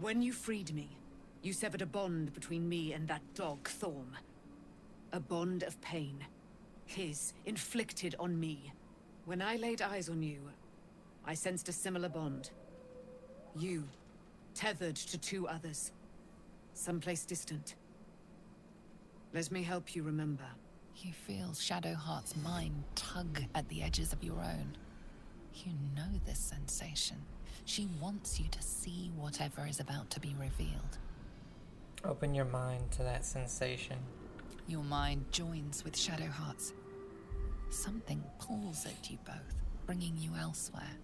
When you freed me, you severed a bond between me and that dog, Thorm. A bond of pain. His, inflicted on me. When I laid eyes on you, I sensed a similar bond. You, tethered to two others. Someplace distant. Let me help you remember. You feel Shadowheart's mind tug at the edges of your own. You know this sensation. She wants you to see whatever is about to be revealed. Open your mind to that sensation. Your mind joins with Shadowheart's. Something pulls at you both, bringing you elsewhere.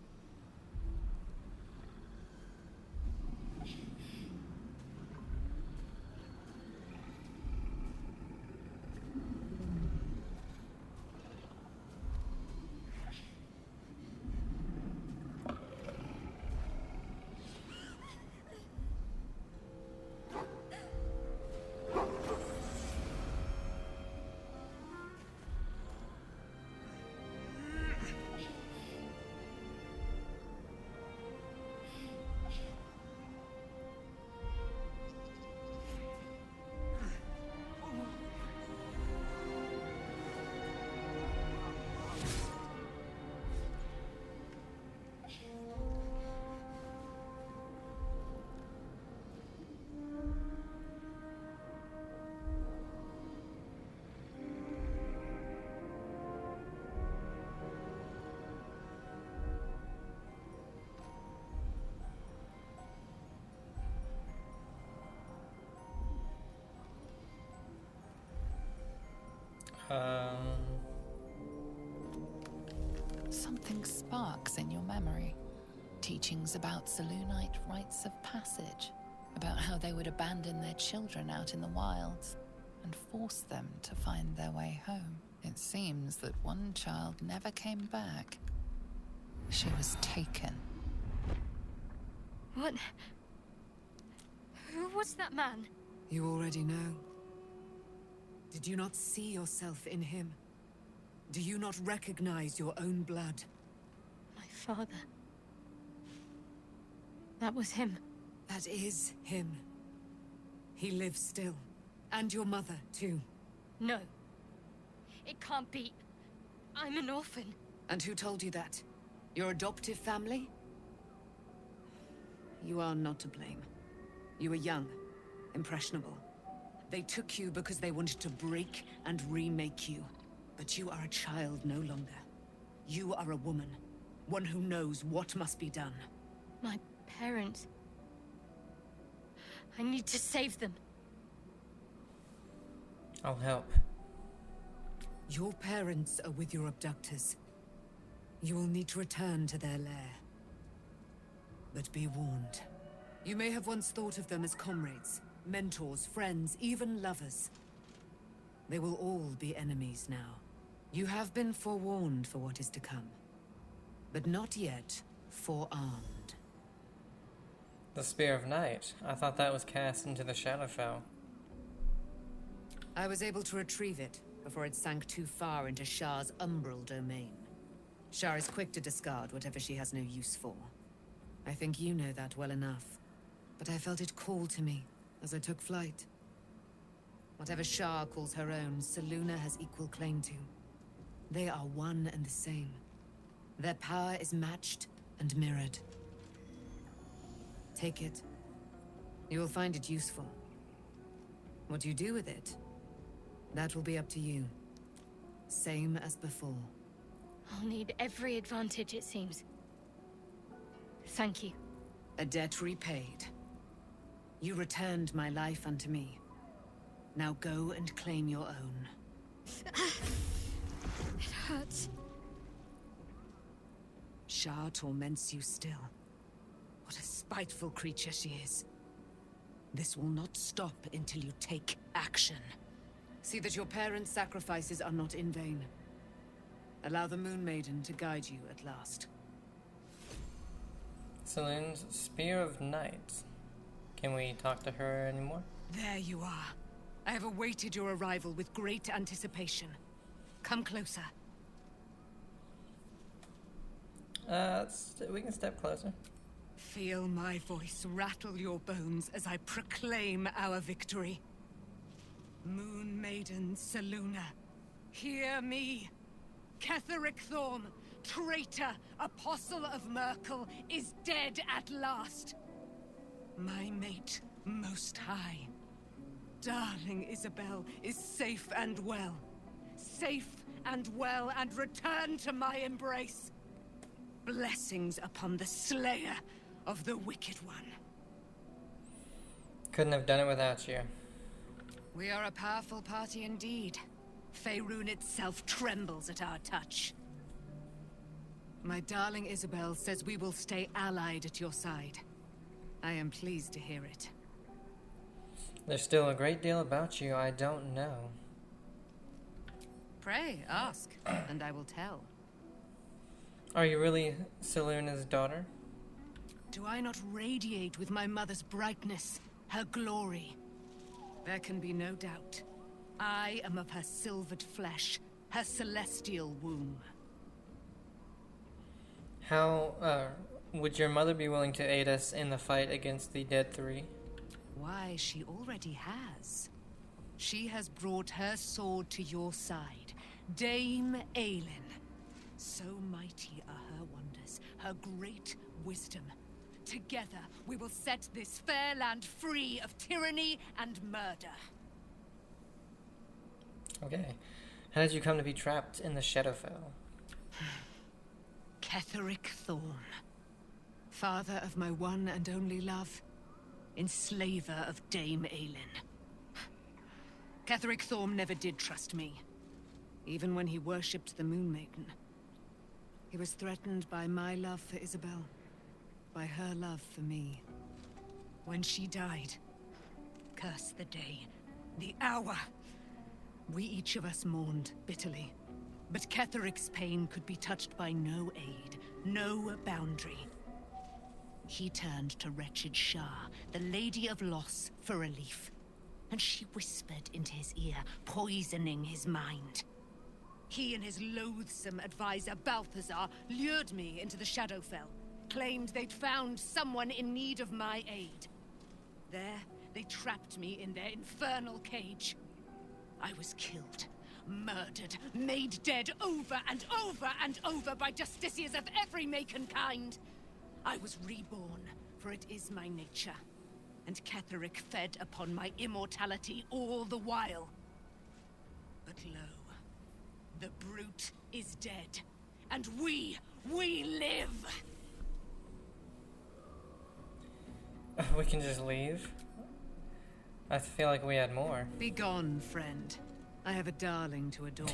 Something sparks in your memory. Teachings about Selûnite rites of passage, about how they would abandon their children out in the wilds and force them to find their way home. It seems that one child never came back. She was taken. What? Who was that man? You already know. Did you not see yourself in him? Do you not recognize your own blood? My father. That was him. That is him. He lives still. And your mother, too. No. It can't be. I'm an orphan. And who told you that? Your adoptive family? You are not to blame. You were young, impressionable. They took you because they wanted to break and remake you. But you are a child no longer. You are a woman. One who knows what must be done. My parents. I need to save them. I'll help. Your parents are with your abductors. You will need to return to their lair. But be warned. You may have once thought of them as comrades, mentors, friends, even lovers. They will all be enemies now. You have been forewarned for what is to come, but not yet forearmed. The Spear of Night. I thought that was cast into the Shadowfell. I was able to retrieve it before it sank too far into Shah's umbral domain. Shah is quick to discard whatever she has no use for. I think you know that well enough. But I felt it call to me as I took flight. Whatever Shah calls her own, Selûne has equal claim to. They are one and the same. Their power is matched and mirrored. Take it. You will find it useful. What you do with it, that will be up to you. Same as before. I'll need every advantage, it seems. Thank you. A debt repaid. You returned my life unto me. Now go and claim your own. It hurts. Shah torments you still. What a spiteful creature she is. This will not stop until you take action. See that your parents' sacrifices are not in vain. Allow the Moon Maiden to guide you at last. Selûne's Spear of Night. Can we talk to her anymore? There you are. I have awaited your arrival with great anticipation. Come closer. We can step closer. Feel my voice rattle your bones as I proclaim our victory. Moon Maiden Selûne, hear me. Ketheric Thorm, traitor, apostle of Merkel, is dead at last. My mate, Most High. Darling Isabel is safe and well. Safe and well, and return to my embrace. Blessings upon the slayer of the Wicked One. Couldn't have done it without you. We are a powerful party indeed. Faerun itself trembles at our touch. My darling Isabel says we will stay allied at your side. I am pleased to hear it. There's still a great deal about you I don't know. Pray, ask, and I will tell. Are you really Selûne's daughter? Do I not radiate with my mother's brightness, her glory? There can be no doubt. I am of her silvered flesh, her celestial womb. How, would your mother be willing to aid us in the fight against the Dead Three? Why, she already has. She has brought her sword to your side, Dame Aelin. So mighty are her wonders, her great wisdom. Together, we will set this fair land free of tyranny and murder. Okay. How did you come to be trapped in the Shadowfell? Ketheric Thorm. Father of my one and only love. Enslaver of Dame Aelin. Ketheric Thorm never did trust me. Even when he worshipped the Moon Maiden. He was threatened by my love for Isabel, by her love for me. When she died, curse the day, the hour, we each of us mourned bitterly. But Ketheric's pain could be touched by no aid, no boundary. He turned to wretched Shah, the Lady of Loss, for relief. And she whispered into his ear, poisoning his mind. He and his loathsome advisor, Balthazar, lured me into the Shadowfell, claimed they'd found someone in need of my aid. There, they trapped me in their infernal cage. I was killed, murdered, made dead over and over and over by justiciars of every make and kind. I was reborn, for it is my nature. And Ketheric fed upon my immortality all the while. But lo, the brute is dead, and we live! We can just leave? I feel like we had more. Begone, friend. I have a darling to adore.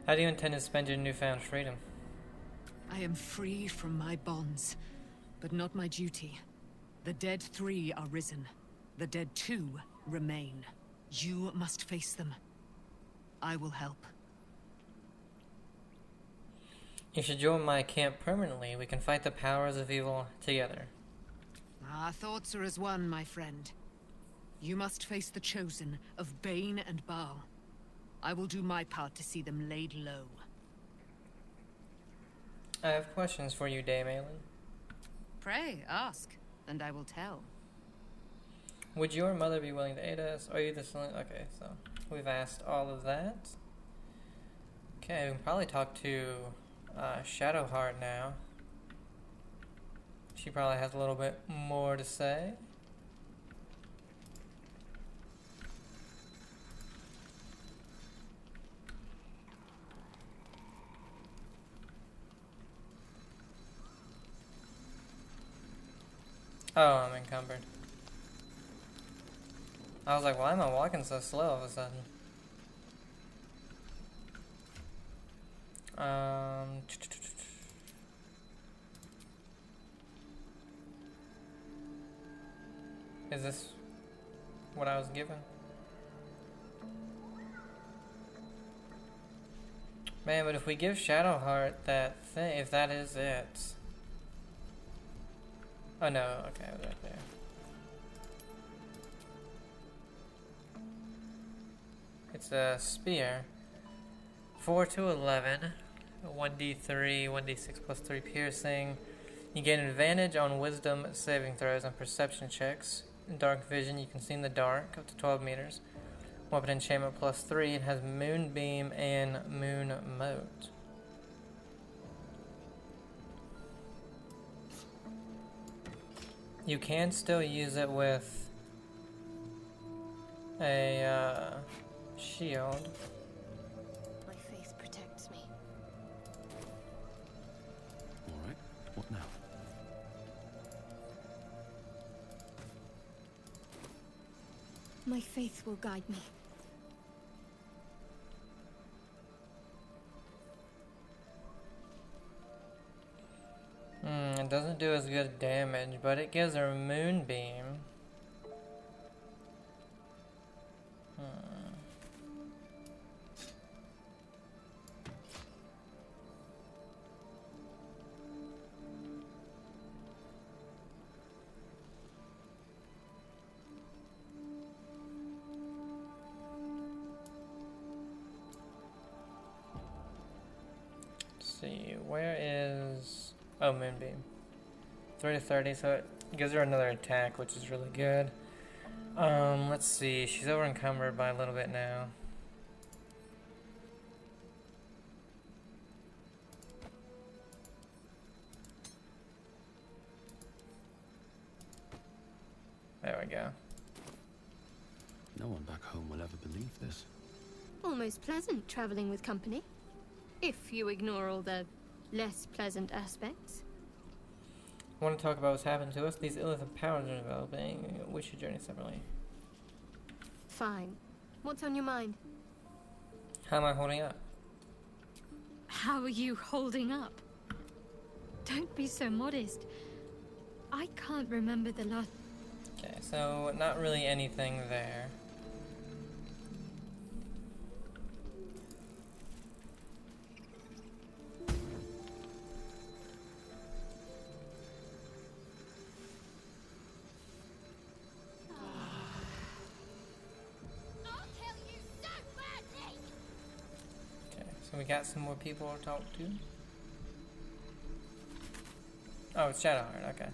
How do you intend to spend your newfound freedom? I am free from my bonds, but not my duty. The dead 3 are risen. The dead 2 remain. You must face them. I will help. You should join my camp permanently. We can fight the powers of evil together. Our thoughts are as one, my friend. You must face the Chosen of Bane and Baal. I will do my part to see them laid low. I have questions for you, Dame Aelin. Pray, ask, and I will tell. Would your mother be willing to aid us? Are you the son? Okay, so we've asked all of that. Okay, we can probably talk to Shadowheart now. She probably has a little bit more to say. Oh, I'm encumbered. I was like, why am I walking so slow all of a sudden? Is this what I was given? Man, but if we give Shadowheart that thing, if that is it. Oh no, okay, right there. It's a spear. 4 to 11. 1d3, 1d6 plus 3 piercing. You gain advantage on wisdom saving throws and perception checks. In dark vision, you can see in the dark up to 12 meters. Weapon enchantment plus 3. It has moonbeam and moon mote. You can still use it with a shield. My faith protects me. All right, what now? My faith will guide me. It doesn't do as good damage, but it gives her a moonbeam. Let's see, where is... Oh, moonbeam. 3 to 30, so it gives her another attack, which is really good. Let's see, she's over encumbered by a little bit now. There we go. No one back home will ever believe this. Almost pleasant traveling with company. If you ignore all the less pleasant aspects. Want to talk about what's happened to us? These illicit powers are developing. We should journey separately. Fine. What's on your mind? How am I holding up? How are you holding up? Don't be so modest. I can't remember the last... Okay, so not really anything there. So we got some more people to talk to. Oh, it's Shadowheart, okay.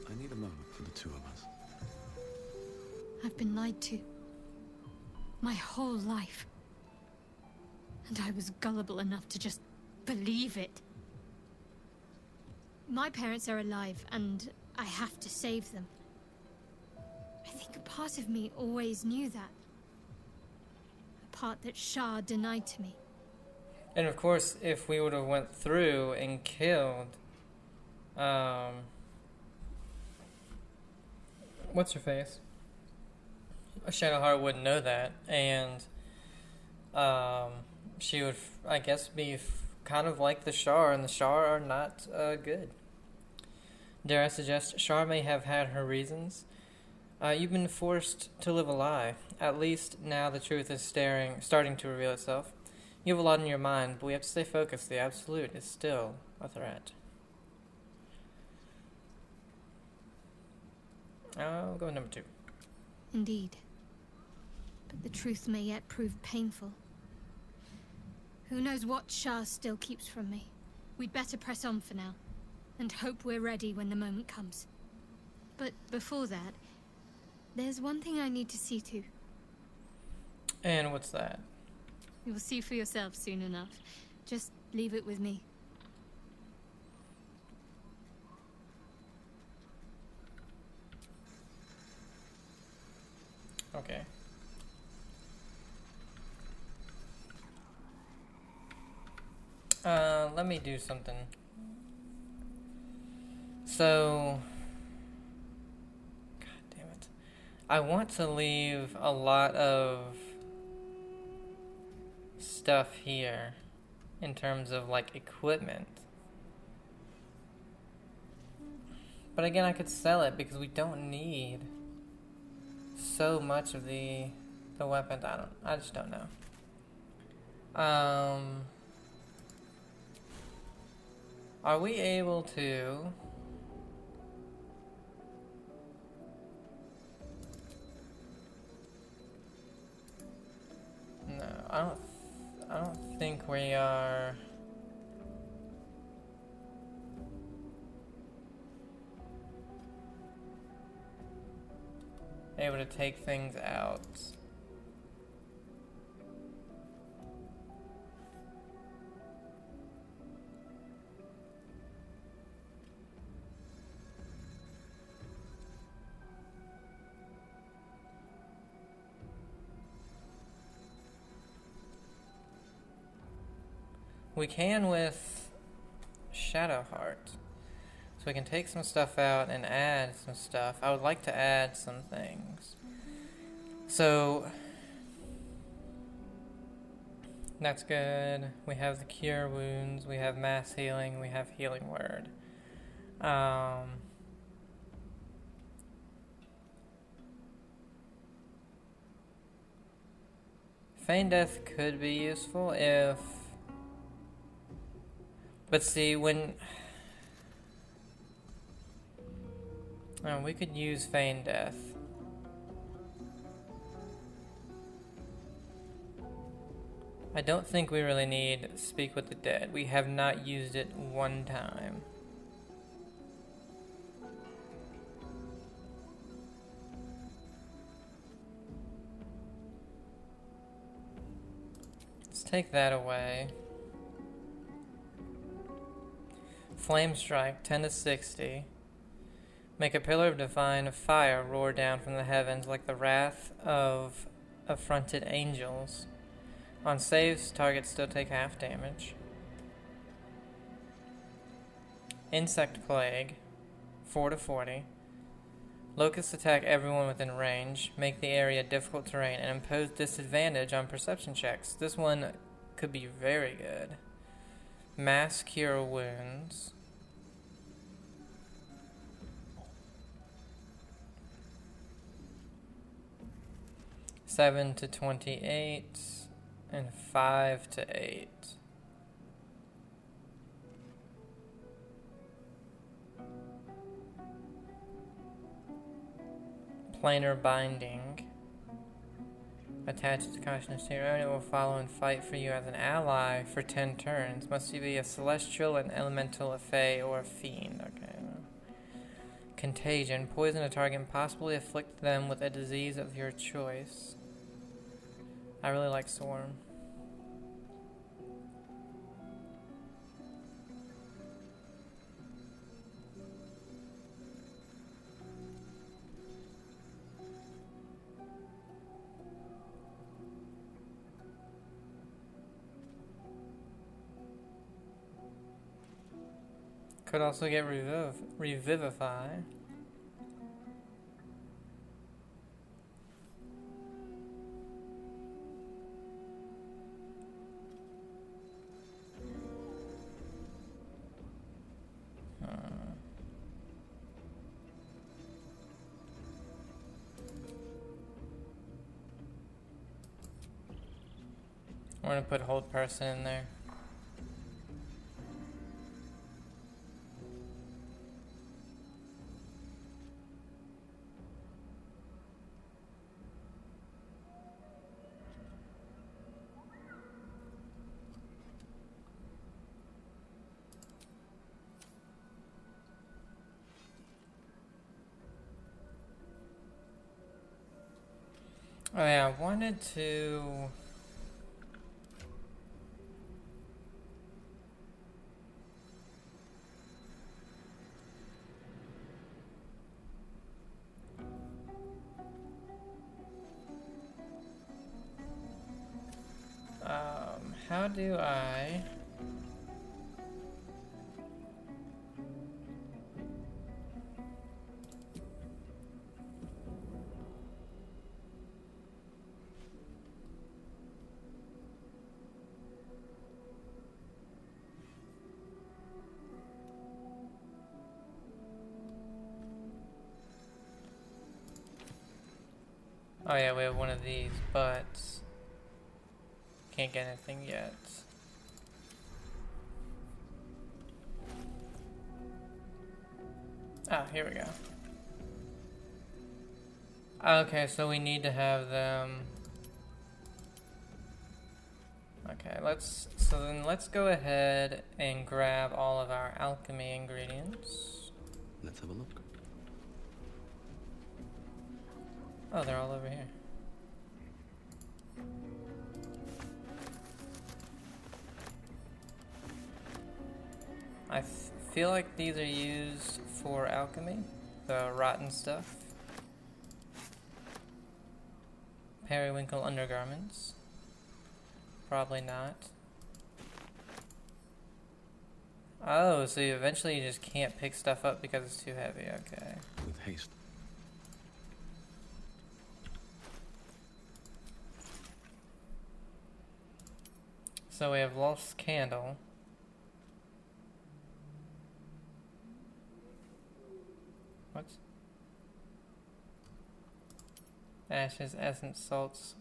I need a moment for the two of us. I've been lied to. My whole life. And I was gullible enough to just believe it. My parents are alive, and I have to save them. I think a part of me always knew that. Part that Shah denied to me. And of course, if we would have went through and killed, what's her face? Shadowheart wouldn't know that, and she would, I guess, be kind of like the Shar, and the Shar are not good. Dare I suggest Shar may have had her reasons. You've been forced to live a lie. At least now the truth is starting to reveal itself. You have a lot in your mind, but we have to stay focused. The Absolute is still a threat. I'll go with number 2. Indeed. But the truth may yet prove painful. Who knows what Shah still keeps from me. We'd better press on for now, and hope we're ready when the moment comes. But before that, there's one thing I need to see to. And what's that? You'll see for yourself soon enough. Just leave it with me. Okay. Let me do something. So... I want to leave a lot of stuff here in terms of like equipment. But again, I could sell it because we don't need so much of the weapons. I just don't know. Are we able to No, I don't think we are able to take things out. We can with Shadowheart. So we can take some stuff out and add some stuff. I would like to add some things. So that's good. We have the Cure Wounds, we have Mass Healing, we have Healing Word. Feign Death could be useful if... But see, when... we could use Feign Death. I don't think we really need Speak with the Dead. We have not used it one time. Let's take that away. Flame Strike, 10 to 60. Make a pillar of divine fire roar down from the heavens like the wrath of affronted angels. On saves, targets still take half damage. Insect Plague, 4 to 40. Locusts attack everyone within range, make the area difficult terrain, and impose disadvantage on perception checks. This one could be very good. Mass cure wounds. (7 to 28) and 5 to 8. Planar binding. Attached to consciousness to your own, it will follow and fight for you as an ally for 10 turns. Must you be a celestial, an elemental, a fae, or a fiend? Okay. Contagion. Poison a target and possibly afflict them with a disease of your choice. I really like Swarm. Could also get Revivify. I'm gonna put hold person in there. Oh yeah, I wanted to... how do I... Oh yeah, we have one of these, but can't get anything yet. Ah, here we go. Okay, so we need to have them. Okay, let's go ahead and grab all of our alchemy ingredients. Let's have a look. Oh, they're all over here. I feel like these are used for alchemy, the rotten stuff. Periwinkle undergarments. Probably not. Oh, so eventually you just can't pick stuff up because it's too heavy, okay. With haste. So we have Lost Candle. What? Ashes, essence, salts.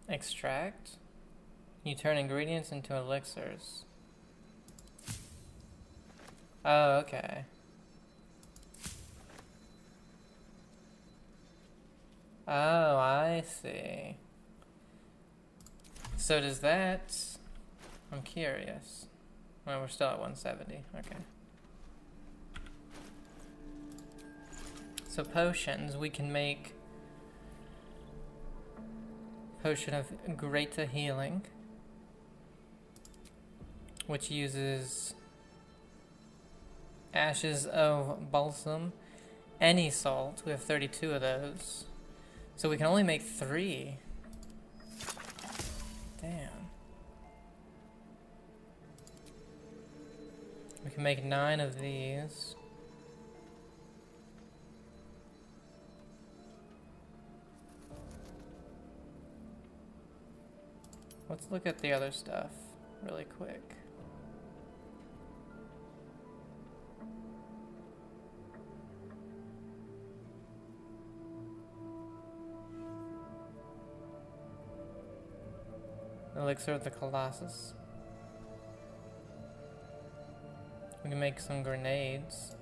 Extract. You turn ingredients into elixirs. Oh, okay. Oh, I see. So does that... I'm curious. Well, we're still at 170. Okay. So potions, we can make... Potion of Greater Healing, which uses ashes of balsam, any salt. We have 32 of those, so we can only make 3. We can make 9 of these. Let's look at the other stuff really quick. Elixir of the Colossus. We can make some grenades.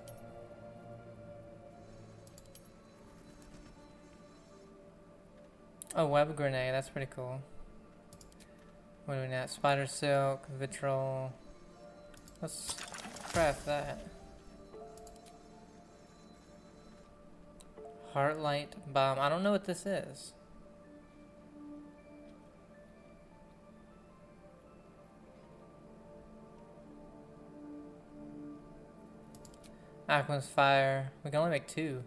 A web grenade, that's pretty cool. What do we got? Spider silk, vitriol. Let's craft that. Heartlight bomb. I don't know what this is. Aqua's fire. We can only make 2.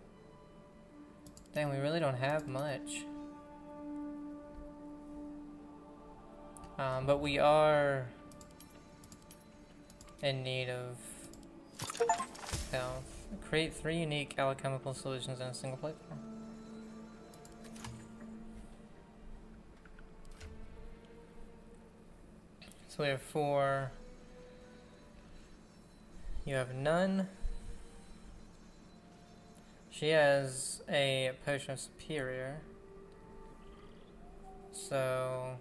Dang, we really don't have much. But we are in need of health. Create 3 unique alchemical solutions in a single playthrough. So we have 4. You have none. She has a potion of superior. So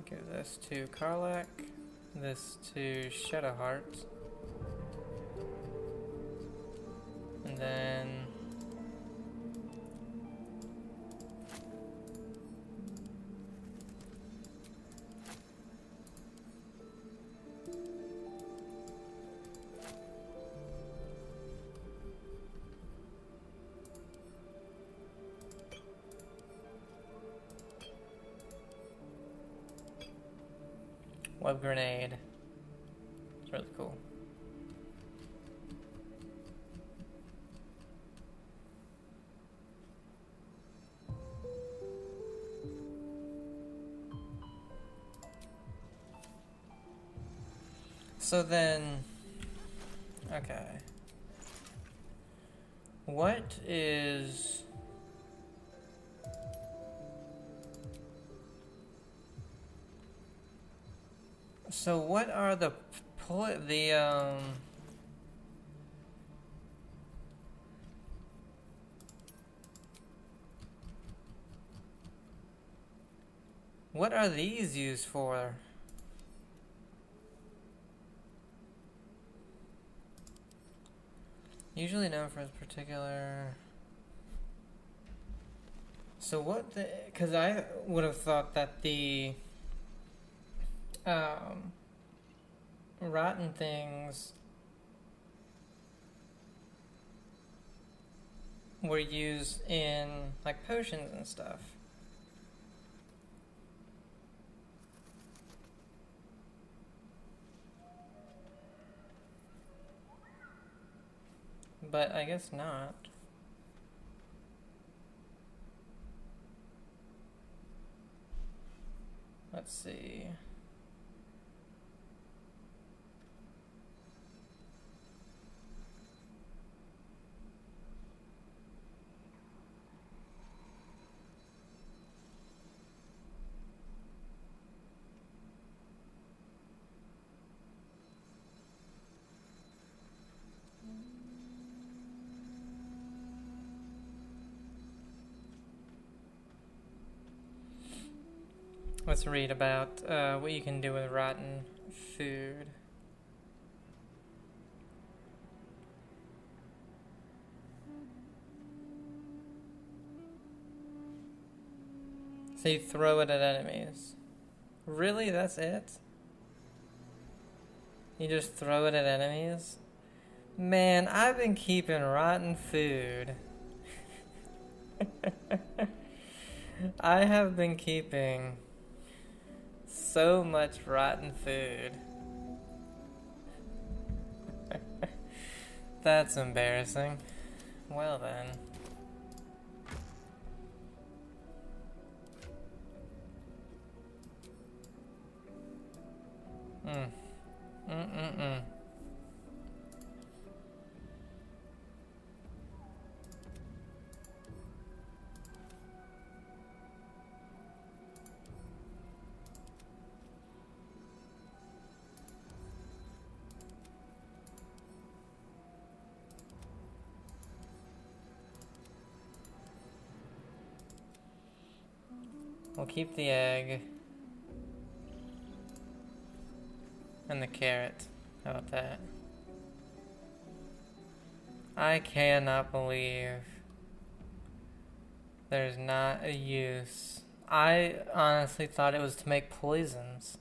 give this to Karlak, this to Shadowheart, and then web grenade. It's really cool. So then, okay. What is... So what are the what are these used for? Usually known for its particular... So what the... Because I would have thought that the... rotten things were used in like potions and stuff. But I guess not. Let's see. Let's read about what you can do with rotten food. So you throw it at enemies. Really? That's it? You just throw it at enemies? Man, I've been keeping rotten food. I have been keeping so much rotten food. That's embarrassing. Well then. Mm-mm-mm. We'll keep the egg. And the carrot. How about that? I cannot believe there's not a use. I honestly thought it was to make poisons.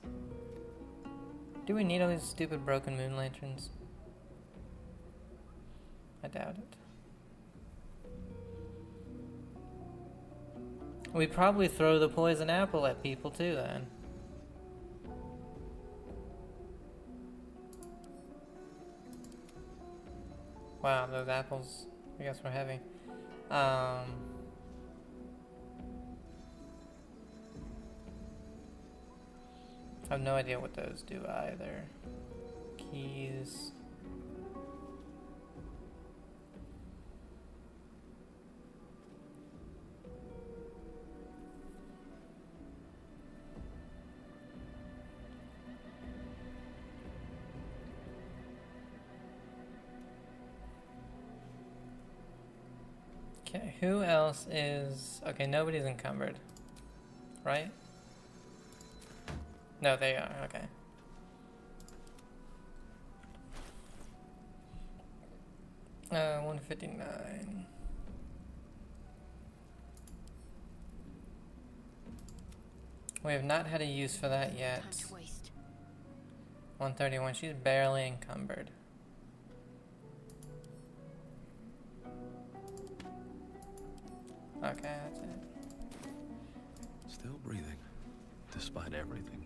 Do we need all these stupid broken moon lanterns? I doubt it. We'd probably throw the poison apple at people too then. Wow, those apples, I guess, were heavy. I have no idea what those do either. Keys. Okay, who else is... Okay, nobody's encumbered. Right? No, they are, okay. Uh, 159. We have not had a use for that yet. 131, she's barely encumbered. Okay, that's it. Still breathing, despite everything.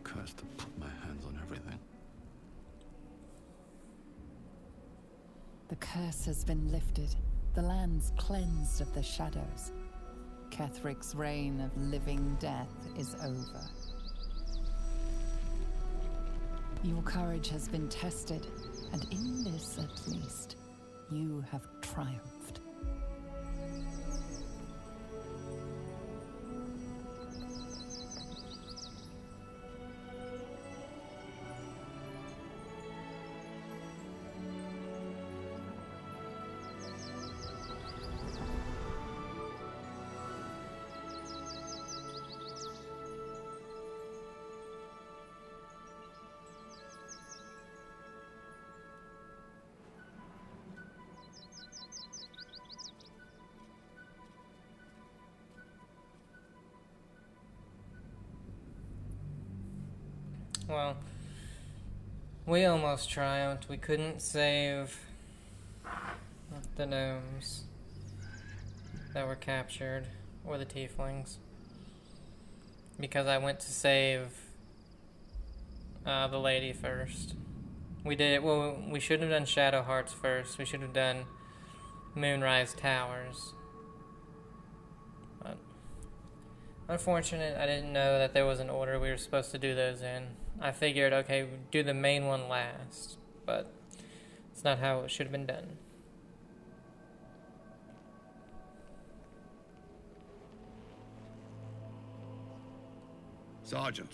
Cursed to put my hands on everything. The curse has been lifted. The land's cleansed of the shadows. Kethric's reign of living death is over. Your courage has been tested, and in this at least, you have triumphed. Well, we almost triumphed. We couldn't save the gnomes that were captured, or the tieflings, because I went to save the lady first. We did, well, we should have done Shadow Hearts first. We should have done Moonrise Towers. But unfortunate, I didn't know that there was an order we were supposed to do those in. I figured, okay, do the main one last, but it's not how it should have been done. Sergeant,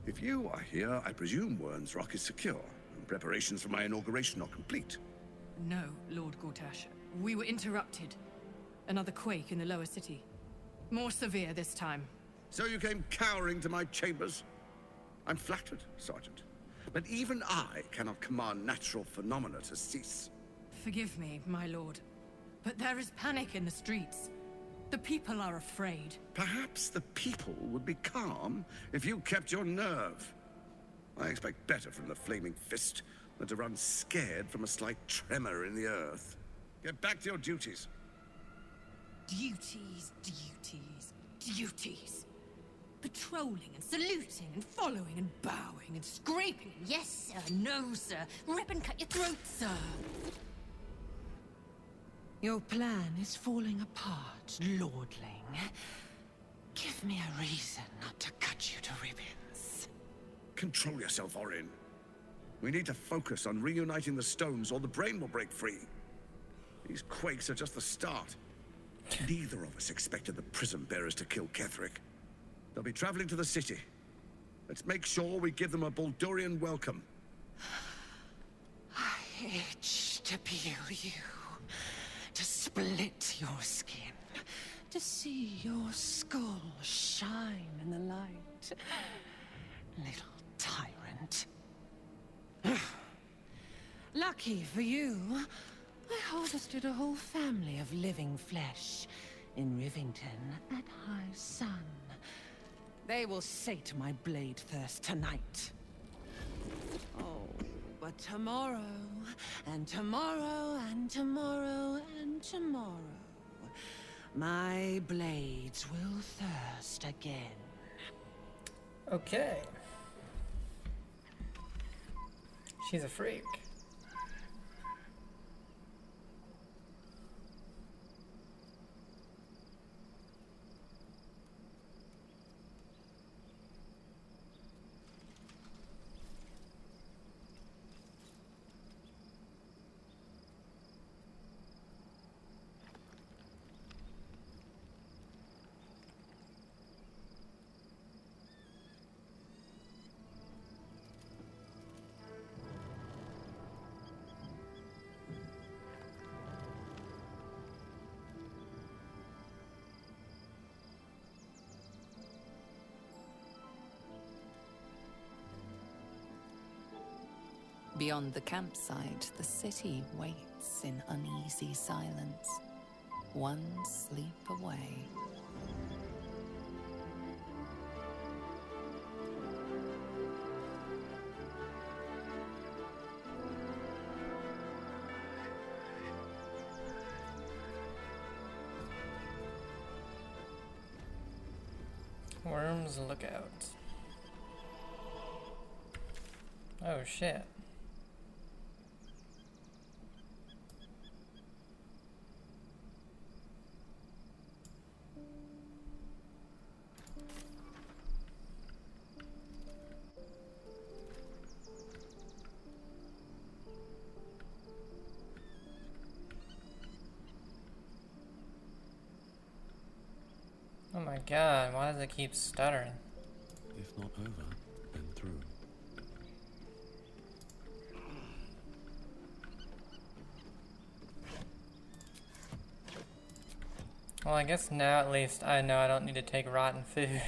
if you are here, I presume Wern's Rock is secure, and preparations for my inauguration are complete. No, Lord Gortash. We were interrupted. Another quake in the lower city. More severe this time. So you came cowering to my chambers? I'm flattered, Sergeant. But even I cannot command natural phenomena to cease. Forgive me, my lord. But there is panic in the streets. The people are afraid. Perhaps the people would be calm if you kept your nerve. I expect better from the Flaming Fist than to run scared from a slight tremor in the earth. Get back to your duties. Duties, duties, duties. patrolling and saluting and following and bowing and scraping. Yes, sir. No, sir. Rip and cut your throat, sir. Your plan is falling apart, lordling. Give me a reason not to cut you to ribbons. Control yourself, Orin. We need to focus on reuniting the stones or the brain will break free. These quakes are just the start. Neither of us expected the prison bearers to kill Ketheric. They'll be traveling to the city. Let's make sure we give them a Baldurian welcome. I itch to peel you, to split your skin, to see your skull shine in the light. Little tyrant. Lucky for you, I harvested a whole family of living flesh in Rivington at high sun. They will sate my blade thirst tonight. Oh, but tomorrow, and tomorrow, and tomorrow, and tomorrow, my blades will thirst again. Okay. She's a freak. Beyond the campsite, the city waits in uneasy silence, one sleep away. Worms Lookout. Oh shit. Oh my god, why does it keep stuttering? If not over, then through. Well, I guess now at least I know I don't need to take rotten food.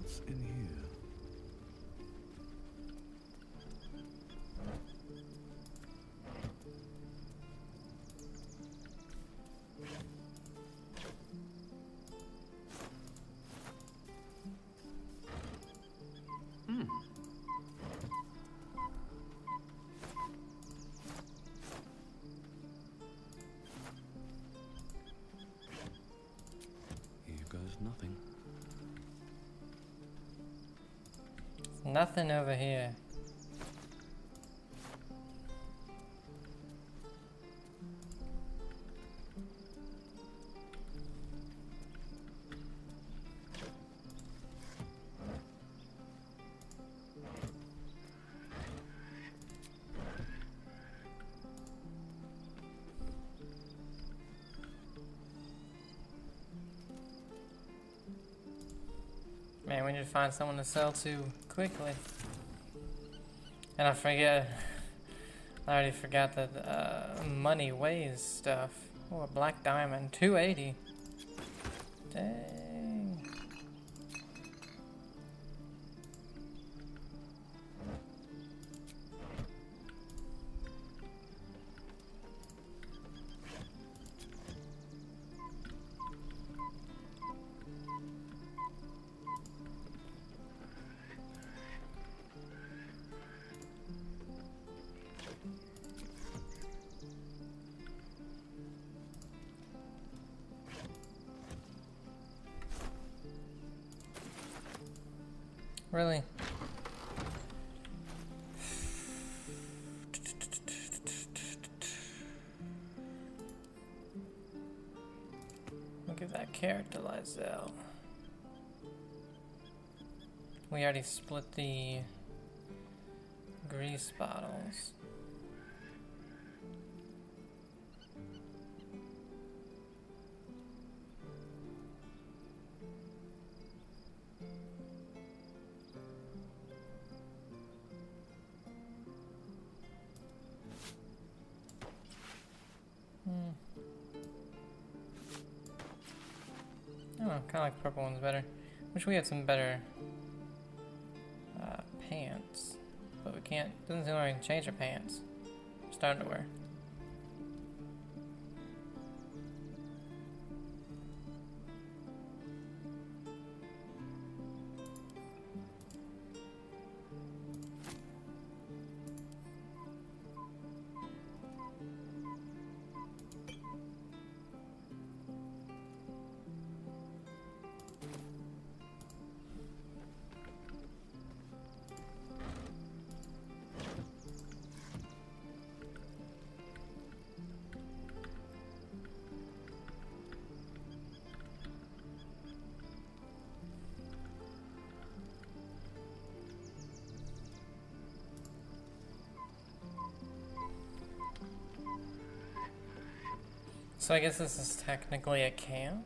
What's in here? Here goes nothing. Nothing over here. Man, we need to find someone to sell to quickly. And I already forgot that money weighs stuff. Oh, a black diamond, 280. Dang. Really? Look at that character, Lizelle. We already split the grease bottles. I don't know, kind of like the purple one's better. Wish we had some better pants, but we can't. Doesn't seem like we can change our pants. Just underwear. So I guess this is technically a camp?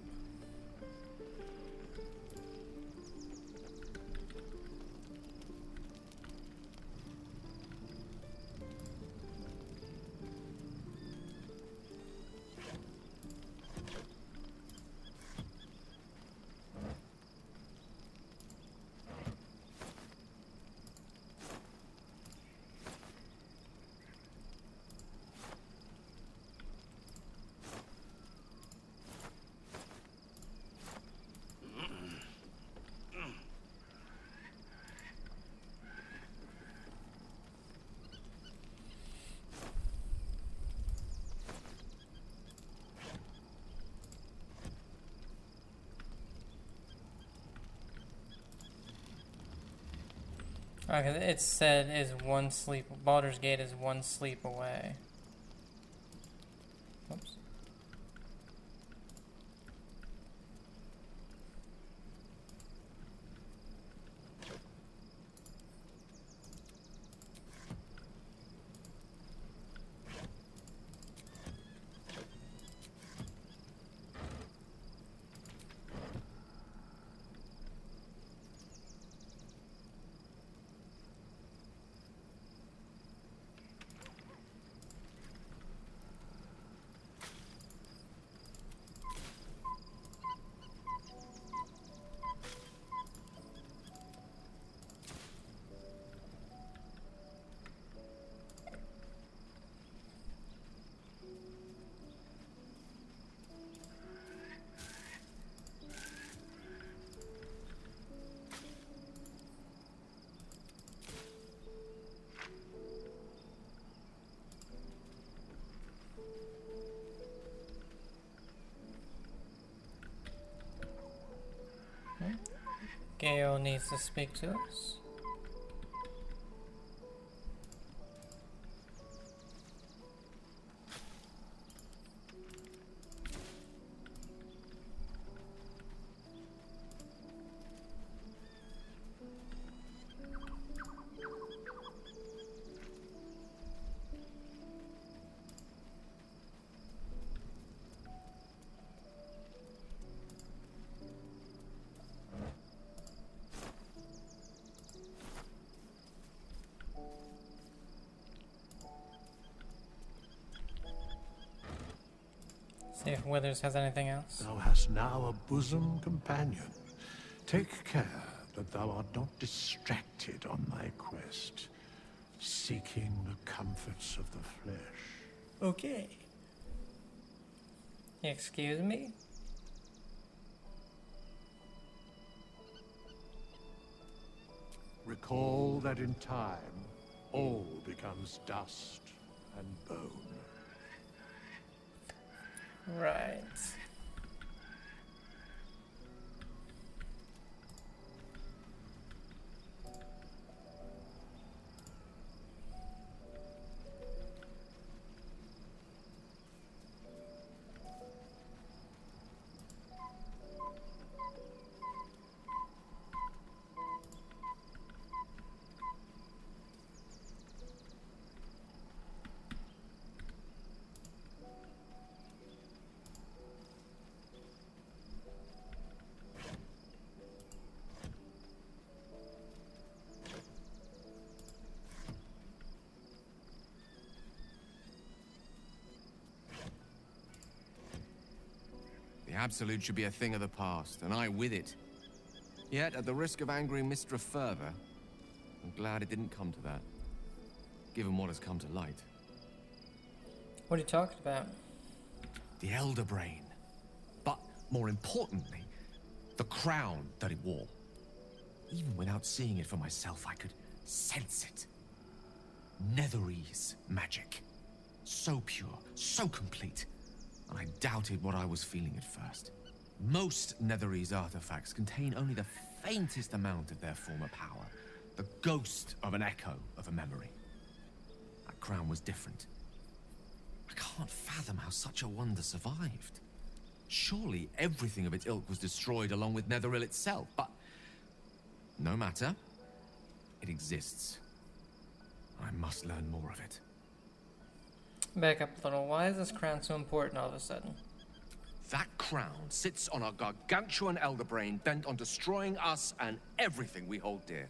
Okay, it said is one sleep. Baldur's Gate is one sleep away. Oops. Gale needs to speak to us. See if Withers has anything else. Thou hast now a bosom companion. Take care that thou art not distracted on thy quest, seeking the comforts of the flesh. Okay. Excuse me? Recall that in time, all becomes dust and bone. Right. Absolute should be a thing of the past, and I with it. Yet, at the risk of angering Mistress further, I'm glad it didn't come to that, given what has come to light. What are you talking about? The Elder Brain. But, more importantly, the crown that it wore. Even without seeing it for myself, I could sense it. Netherese magic. So pure, so complete. And I doubted what I was feeling at first. Most Netherese artifacts contain only the faintest amount of their former power. The ghost of an echo of a memory. That crown was different. I can't fathom how such a wonder survived. Surely everything of its ilk was destroyed along with Netheril itself, but... no matter. It exists. I must learn more of it. Back up a little. Why is this crown so important all of a sudden? That crown sits on a gargantuan elder brain bent on destroying us and everything we hold dear.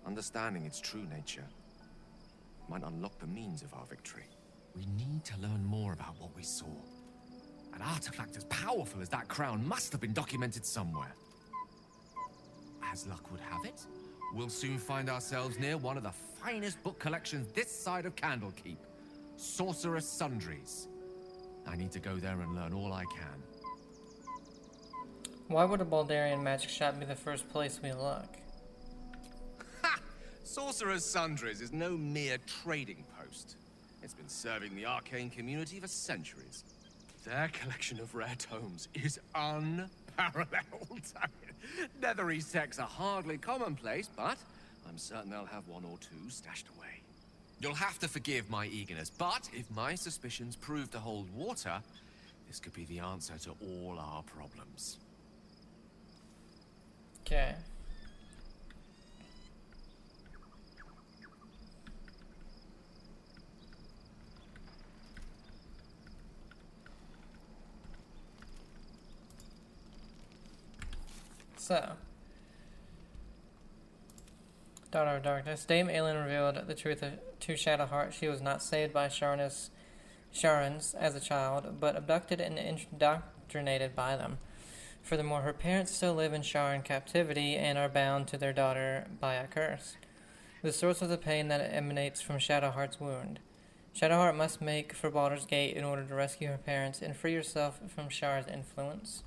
Understanding its true nature might unlock the means of our victory. We need to learn more about what we saw. An artifact as powerful as that crown must have been documented somewhere. As luck would have it, we'll soon find ourselves near one of the finest book collections this side of Candlekeep. Sorceress Sundries. I need to go there and learn all I can. Why would a Baldurian magic shop be the first place we look? Ha! Sorceress Sundries is no mere trading post. It's been serving the arcane community for centuries. Their collection of rare tomes is unparalleled. Netherese texts are hardly commonplace, but I'm certain they'll have one or two stashed away. You'll have to forgive my eagerness, but if my suspicions prove to hold water, this could be the answer to all our problems. Okay. So, Daughter of Darkness. Dame Aelin revealed the truth to Shadowheart. She was not saved by Sharans as a child, but abducted and indoctrinated by them. Furthermore, her parents still live in Sharan captivity and are bound to their daughter by a curse. The source of the pain that emanates from Shadowheart's wound. Shadowheart must make for Baldur's Gate in order to rescue her parents and free herself from Shar's influence.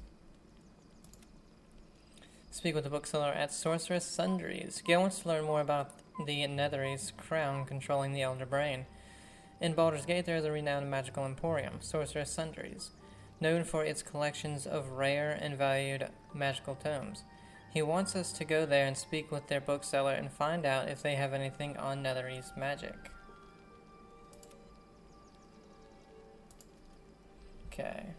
Speak with the bookseller at Sorceress Sundries. Gale wants to learn more about the Netherese crown controlling the Elder Brain. In Baldur's Gate, there is a renowned magical emporium, Sorceress Sundries, known for its collections of rare and valued magical tomes. He wants us to go there and speak with their bookseller and find out if they have anything on Netherese magic. Okay.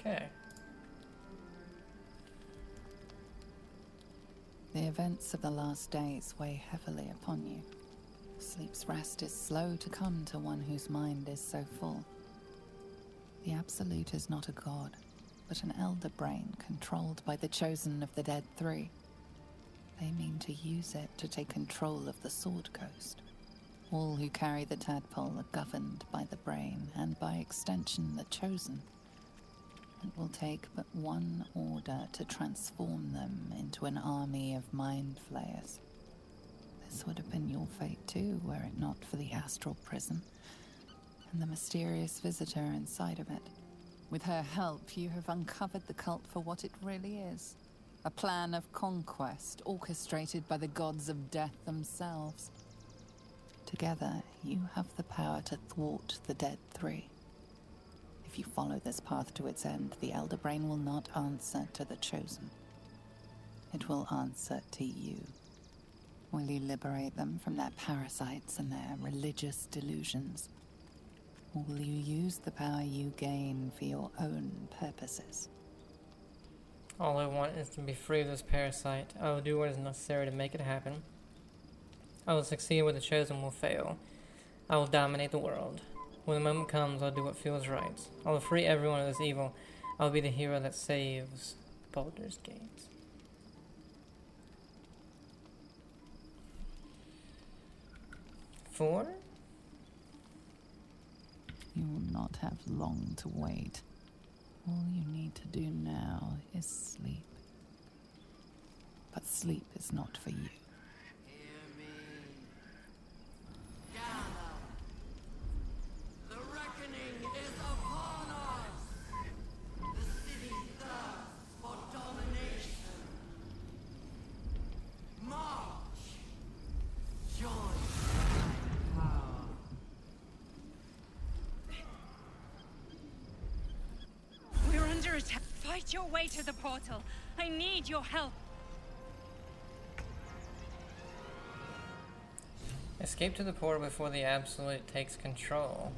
Okay. The events of the last days weigh heavily upon you. Sleep's rest is slow to come to one whose mind is so full. The Absolute is not a god, but an elder brain controlled by the chosen of the Dead Three. They mean to use it to take control of the Sword Coast. All who carry the tadpole are governed by the brain, and by extension the chosen. It will take but one order to transform them into an army of mind flayers. This would have been your fate too, were it not for the astral prison and the mysterious visitor inside of it. With her help, you have uncovered the cult for what it really is. A plan of conquest orchestrated by the gods of death themselves. Together, you have the power to thwart the Dead Three. If you follow this path to its end, the Elder Brain will not answer to the Chosen. It will answer to you. Will you liberate them from their parasites and their religious delusions? Or will you use the power you gain for your own purposes? All I want is to be free of this parasite. I will do what is necessary to make it happen. I will succeed where the chosen will fail. I will dominate the world. When the moment comes, I'll do what feels right. I will free everyone of this evil. I will be the hero that saves Baldur's Gate. Four? You will not have long to wait. All you need to do now is sleep. But sleep is not for you. The reckoning is upon us! The city thirsts for domination. March! Join my power. We're under attack. Fight your way to the portal. I need your help. Escape to the portal before the Absolute takes control.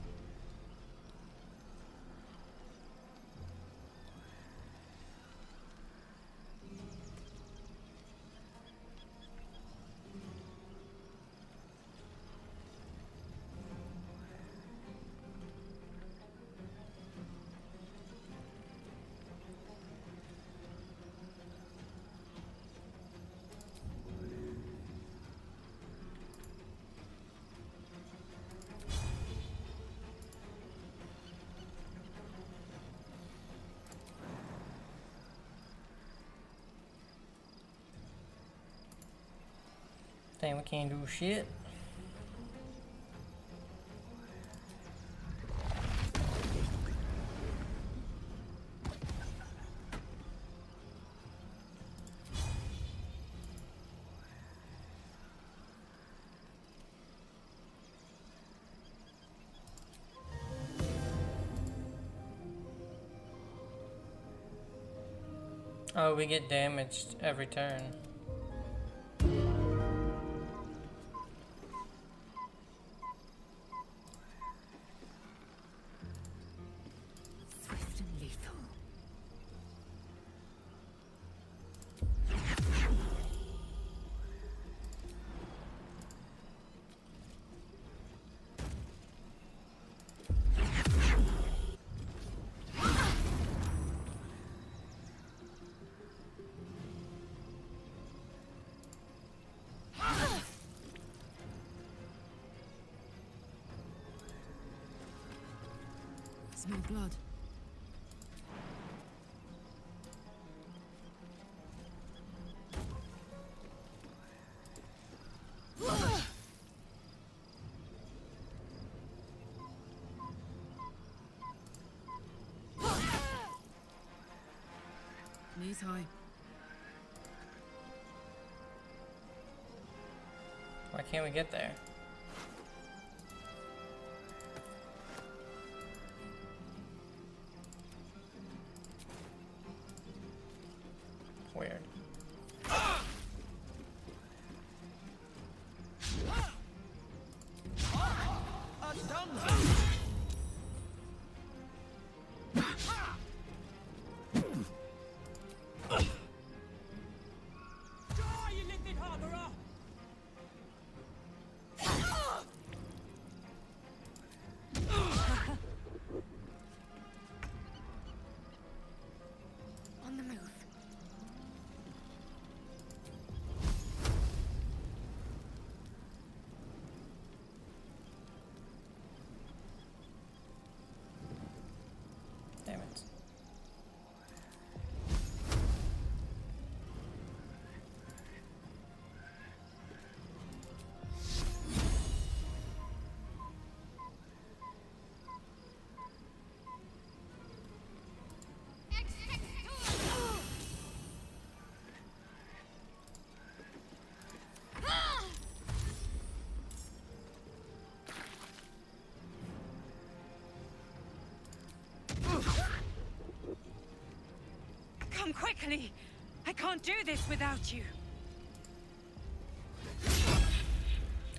Damn, we can't do shit. Oh, we get damaged every turn. Swift and lethal. Smell blood. Knees high. Why can't we get there? Weird. On the move. Damn it. Come quickly! I can't do this without you.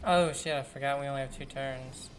Oh shit, I forgot we only have 2 turns.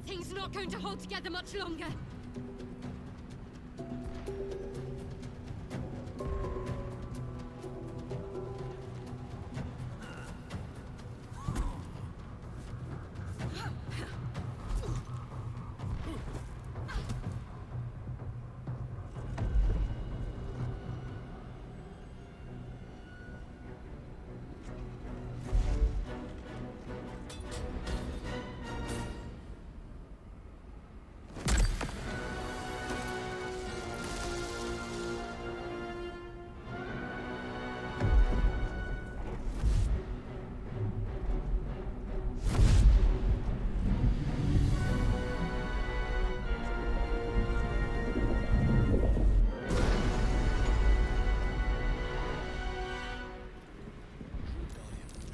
thing's not going to hold together much longer.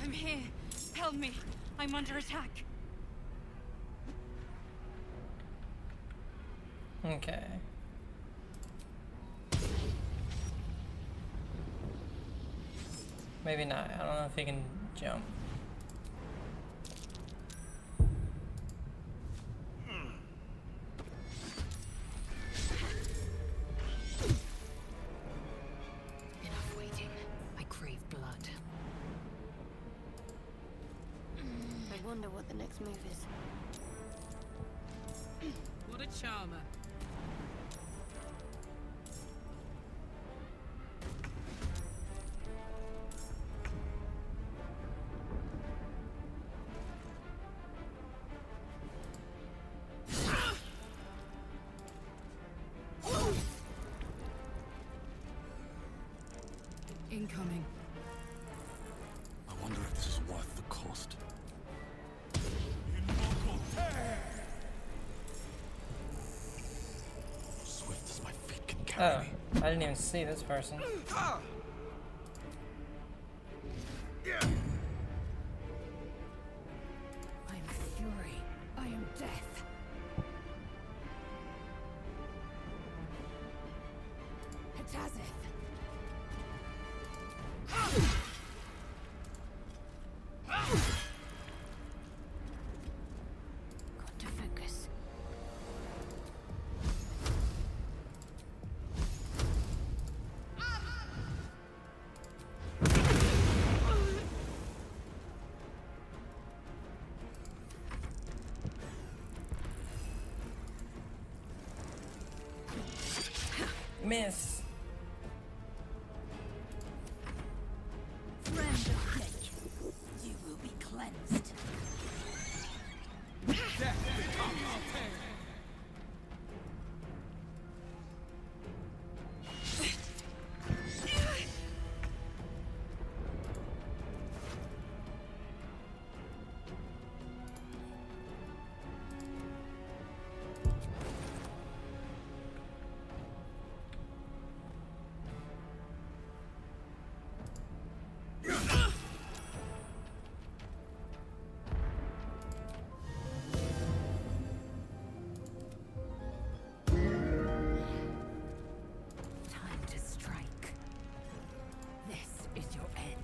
I'm here. Help me. I'm under attack. Okay. Maybe not. I don't know if he can jump. Enough waiting. I crave blood. I wonder what the next move is. What a charmer. Incoming. I wonder if this is worth the cost. Swift as my feet can carry me. I didn't even see this person. I am fury. I am death. Hatazeth. Got to focus. Miss. Friend of nature, you will be cleansed. Time to strike. This is your end.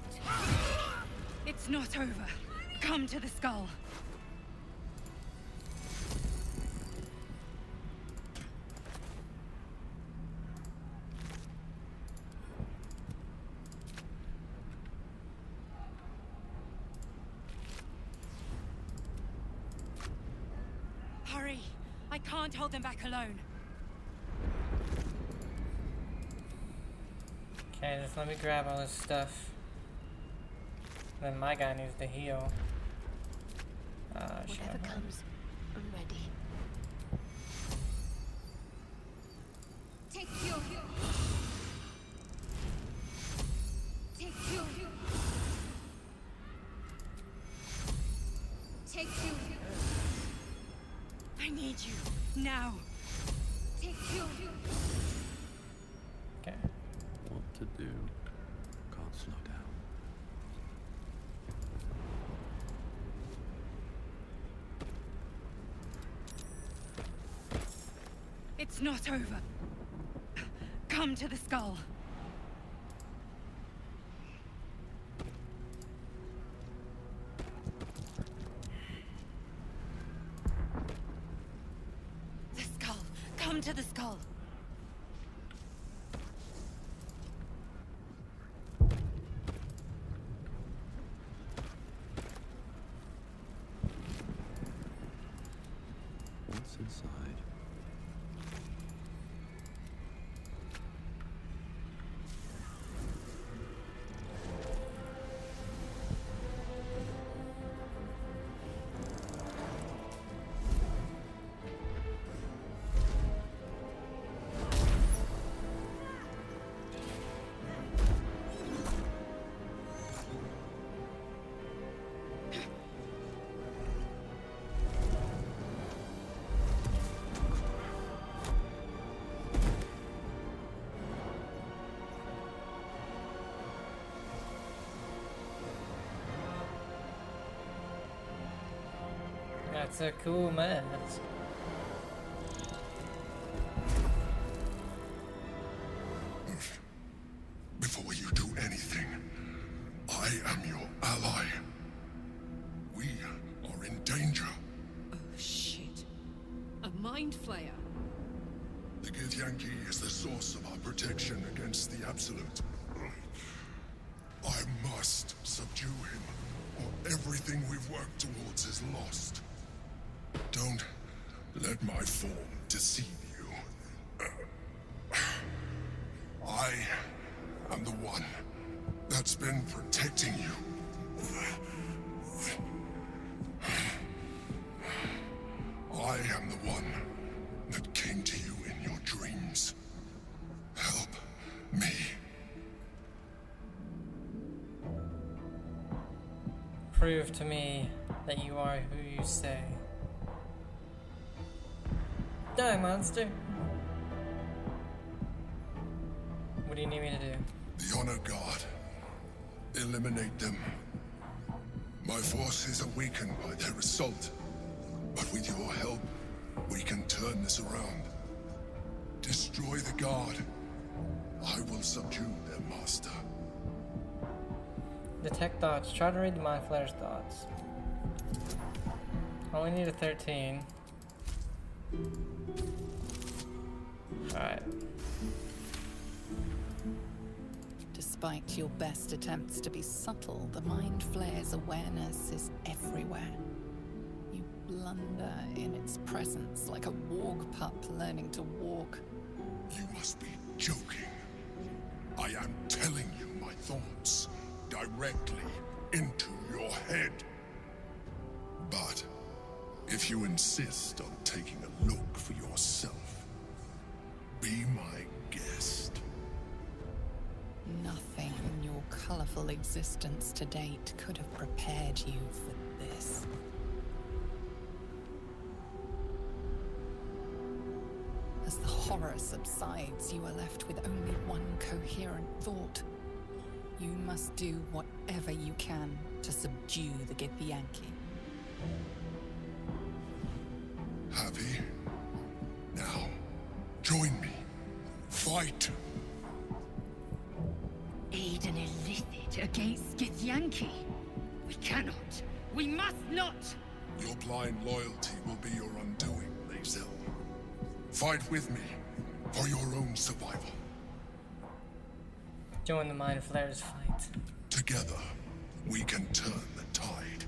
It's not over. Come to the skull. Hurry! I can't hold them back alone. Okay, just let me grab all this stuff. Then my guy needs to heal. Whatever comes, I'm ready. Take fuel. Take fuel. Take fuel. I need you. Now. Take fuel. Okay. What to do? Can't slow down. It's not over. Come to the skull. That's a cool mask. Before you do anything, I am your ally. We are in danger. Oh, shit. A mind flayer. The Githyanki is the source of our protection against the Absolute. I must subdue him, or everything we've worked towards is lost. Don't let my form deceive you. I am the one that's been protecting you. I am the one that came to you in your dreams. Help me. Prove to me that you are who you say. Die, monster! What do you need me to do? The Honor Guard. Eliminate them. My forces are weakened by their assault. But with your help, we can turn this around. Destroy the Guard. I will subdue their master. Detect thoughts. Try to read the Mind Flayer's thoughts. Only need a 13. Alright. Despite your best attempts to be subtle, the Mind Flayer's awareness is everywhere. You blunder in its presence like a warg pup learning to walk. You must be joking. I am telling you my thoughts directly into your head. But if you insist on taking a look for yourself, be my guest. Nothing in your colorful existence to date could have prepared you for this. As the horror subsides, you are left with only one coherent thought. You must do whatever you can to subdue the Githyanki. Happy? Now, join me. Fight! Aid an illithid against Githyanki? We cannot. We must not! Your blind loyalty will be your undoing, Lae'zel. Fight with me, for your own survival. Join the Mind Flayer's fight. Together, we can turn the tide.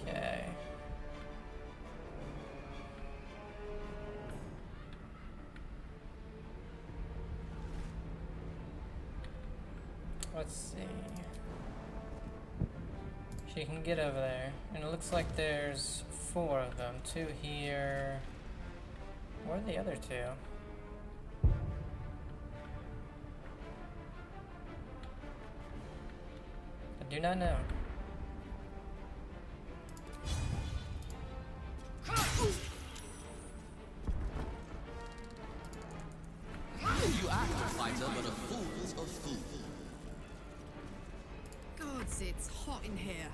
Okay. Let's see. She can get over there. And it looks like there's 4 of them. 2 here. Where are the other 2? I do not know. You act a fighter, but a fool's a fool. Gods, it's hot in here.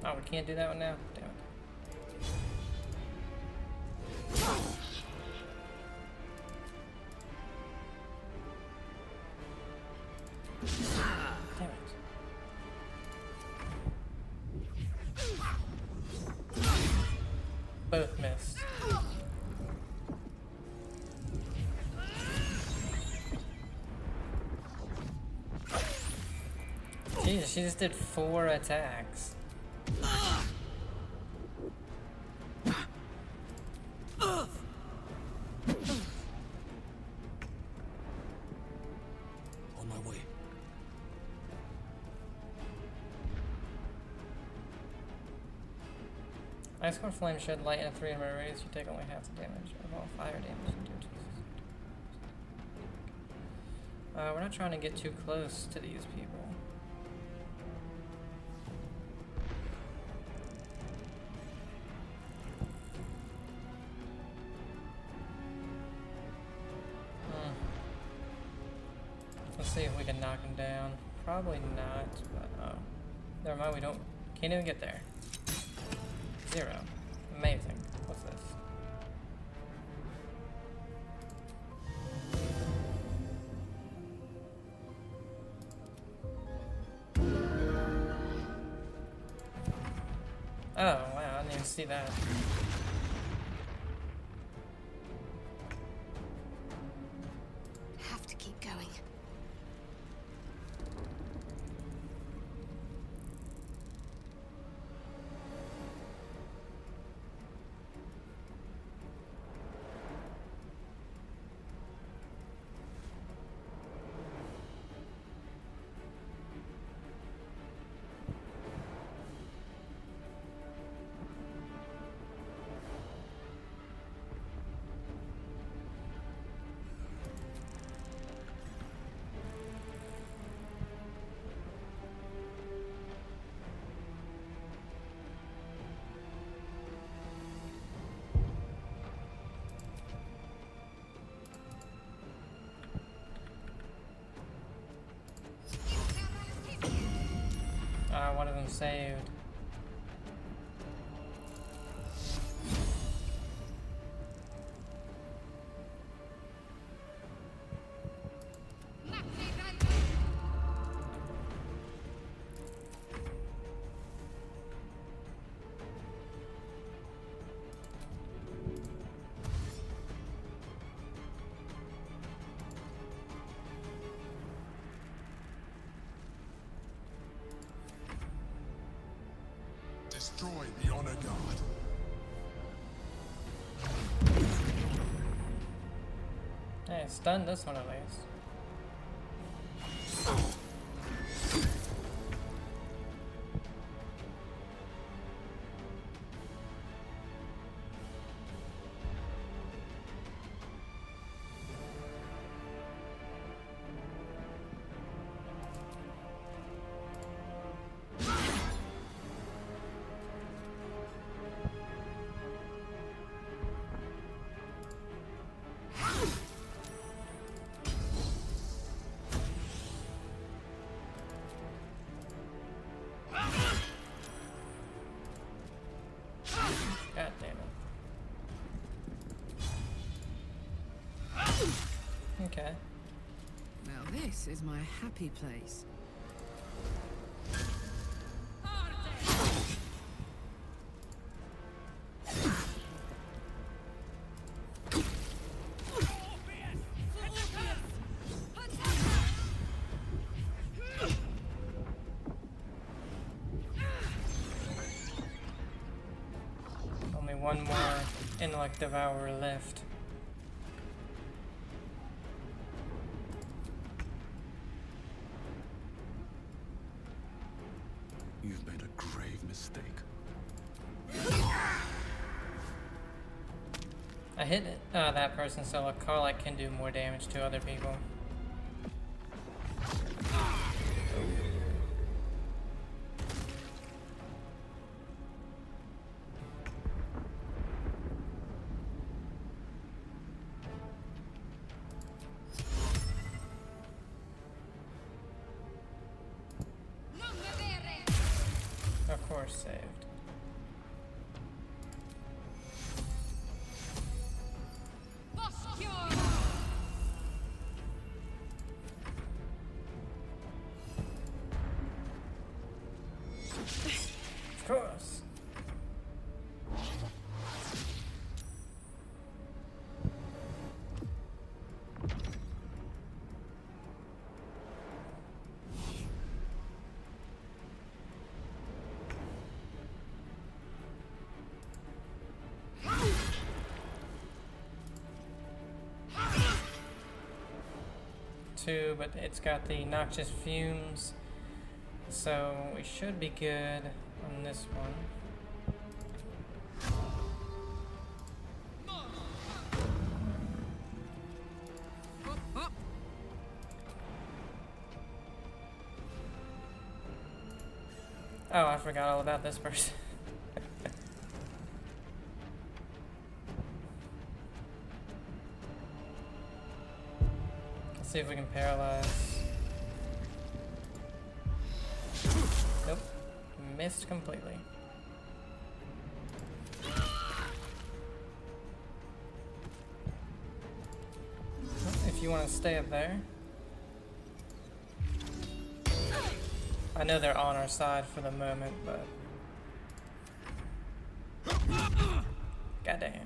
Oh, we can't do that one now? Damn it. Damn it. Both missed. Jesus, she just did 4 attacks. On my way. Ice Core Flame shed light in a 3 minute radius. You take only half the damage of all fire damage. We're not trying to get too close to these people. can knock him down. Probably not, but oh. Never mind, we don't. Can't even get there. 0. Amazing. What's this? Oh, wow, I didn't even see that. Have to keep going. One of them saved. Destroy the honor guard. Hey, stun this one at least. God damn it. Okay. Now this is my happy place. Only one more intellect devourer left. You've made a grave mistake. I hit that person, so a Carlight can do more damage to other people. Of course, saved. Of course. Two, but it's got the noxious fumes, so we should be good on this one. Oh, I forgot all about this person. Let's see if we can paralyze. missed completely. If you want to stay up there. I know they're on our side for the moment, but... Goddamn.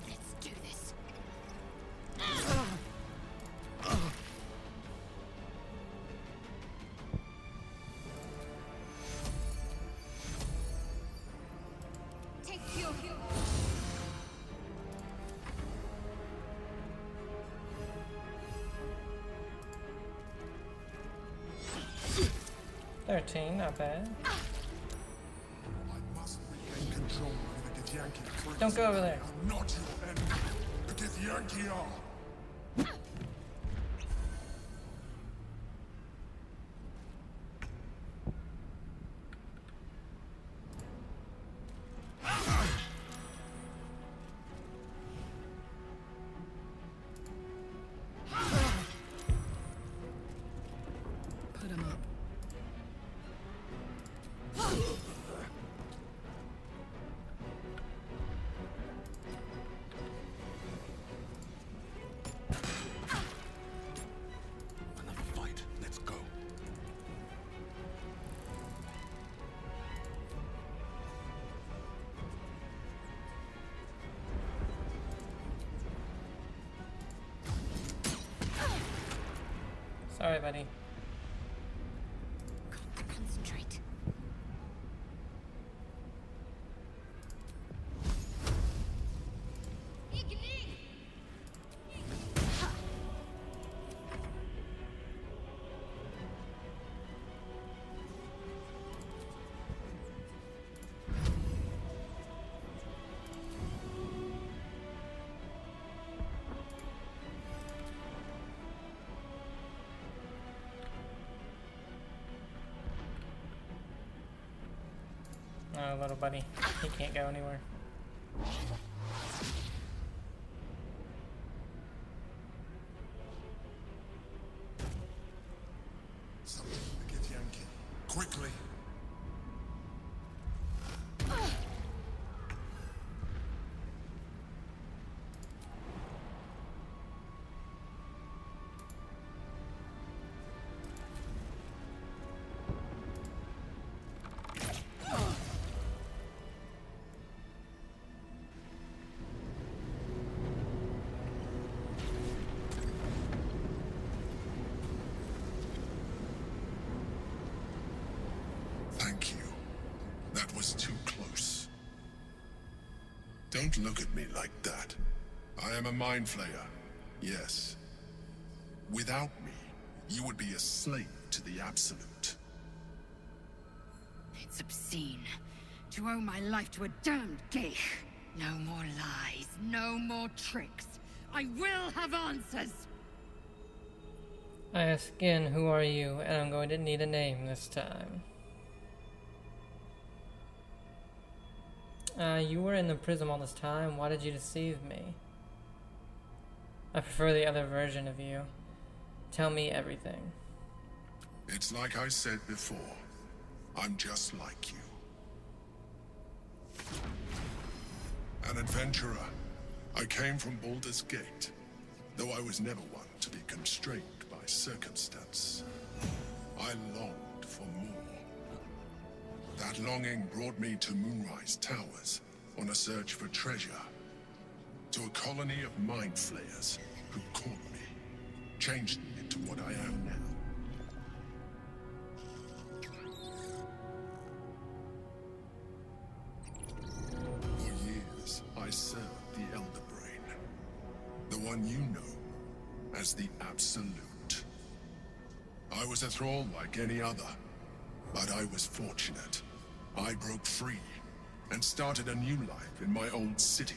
Let's do this. Take you. 13, not bad. Don't go over there. I'm not your enemy. The Githyanki are. Put him up. Another fight. Let's go. Sorry, buddy. Concentrate. Oh, little buddy. He can't go anywhere. Something to get Yankee. Quickly. Thank you. That was too close. Don't look at me like that. I am a mind flayer. Yes. Without me, you would be a slave to the Absolute. It's obscene to owe my life to a damned geich. No more lies, no more tricks. I will have answers. I ask again, who are you? And I'm going to need a name this time. You were in the prism all this time. Why did you deceive me? I prefer the other version of you. Tell me everything. It's like I said before. I'm just like you. An adventurer. I came from Baldur's Gate, though I was never one to be constrained by circumstance. I longed for more. That longing brought me to Moonrise Towers on a search for treasure. To a colony of mind flayers who caught me, changed me into what I am now. For years, I served the Elder Brain. The one you know as the Absolute. I was a thrall like any other, but I was fortunate. I broke free and started a new life in my old city.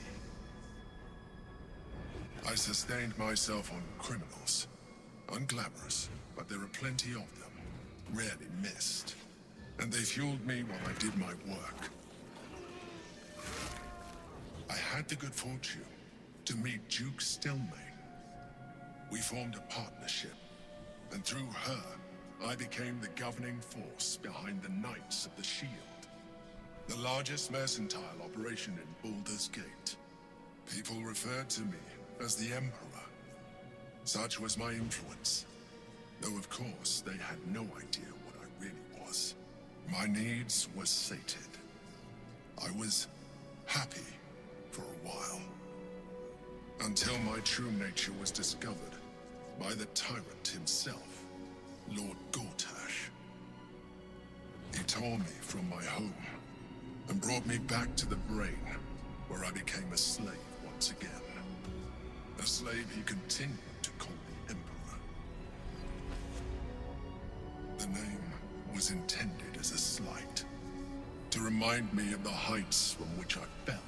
I sustained myself on criminals. Unglamorous, but there are plenty of them, rarely missed. and they fueled me while I did my work. I had the good fortune to meet Duke Stelmane. We formed a partnership, and through her, I became the governing force behind the Knights of the Shield, the largest mercantile operation in Baldur's Gate. People referred to me as the Emperor. Such was my influence, though of course they had no idea what I really was. My needs were sated. I was happy for a while, until my true nature was discovered by the tyrant himself, Lord Gortash. He tore me from my home and brought me back to the Brain, where I became a slave once again. A slave he continued to call the Emperor. The name was intended as a slight, to remind me of the heights from which I fell.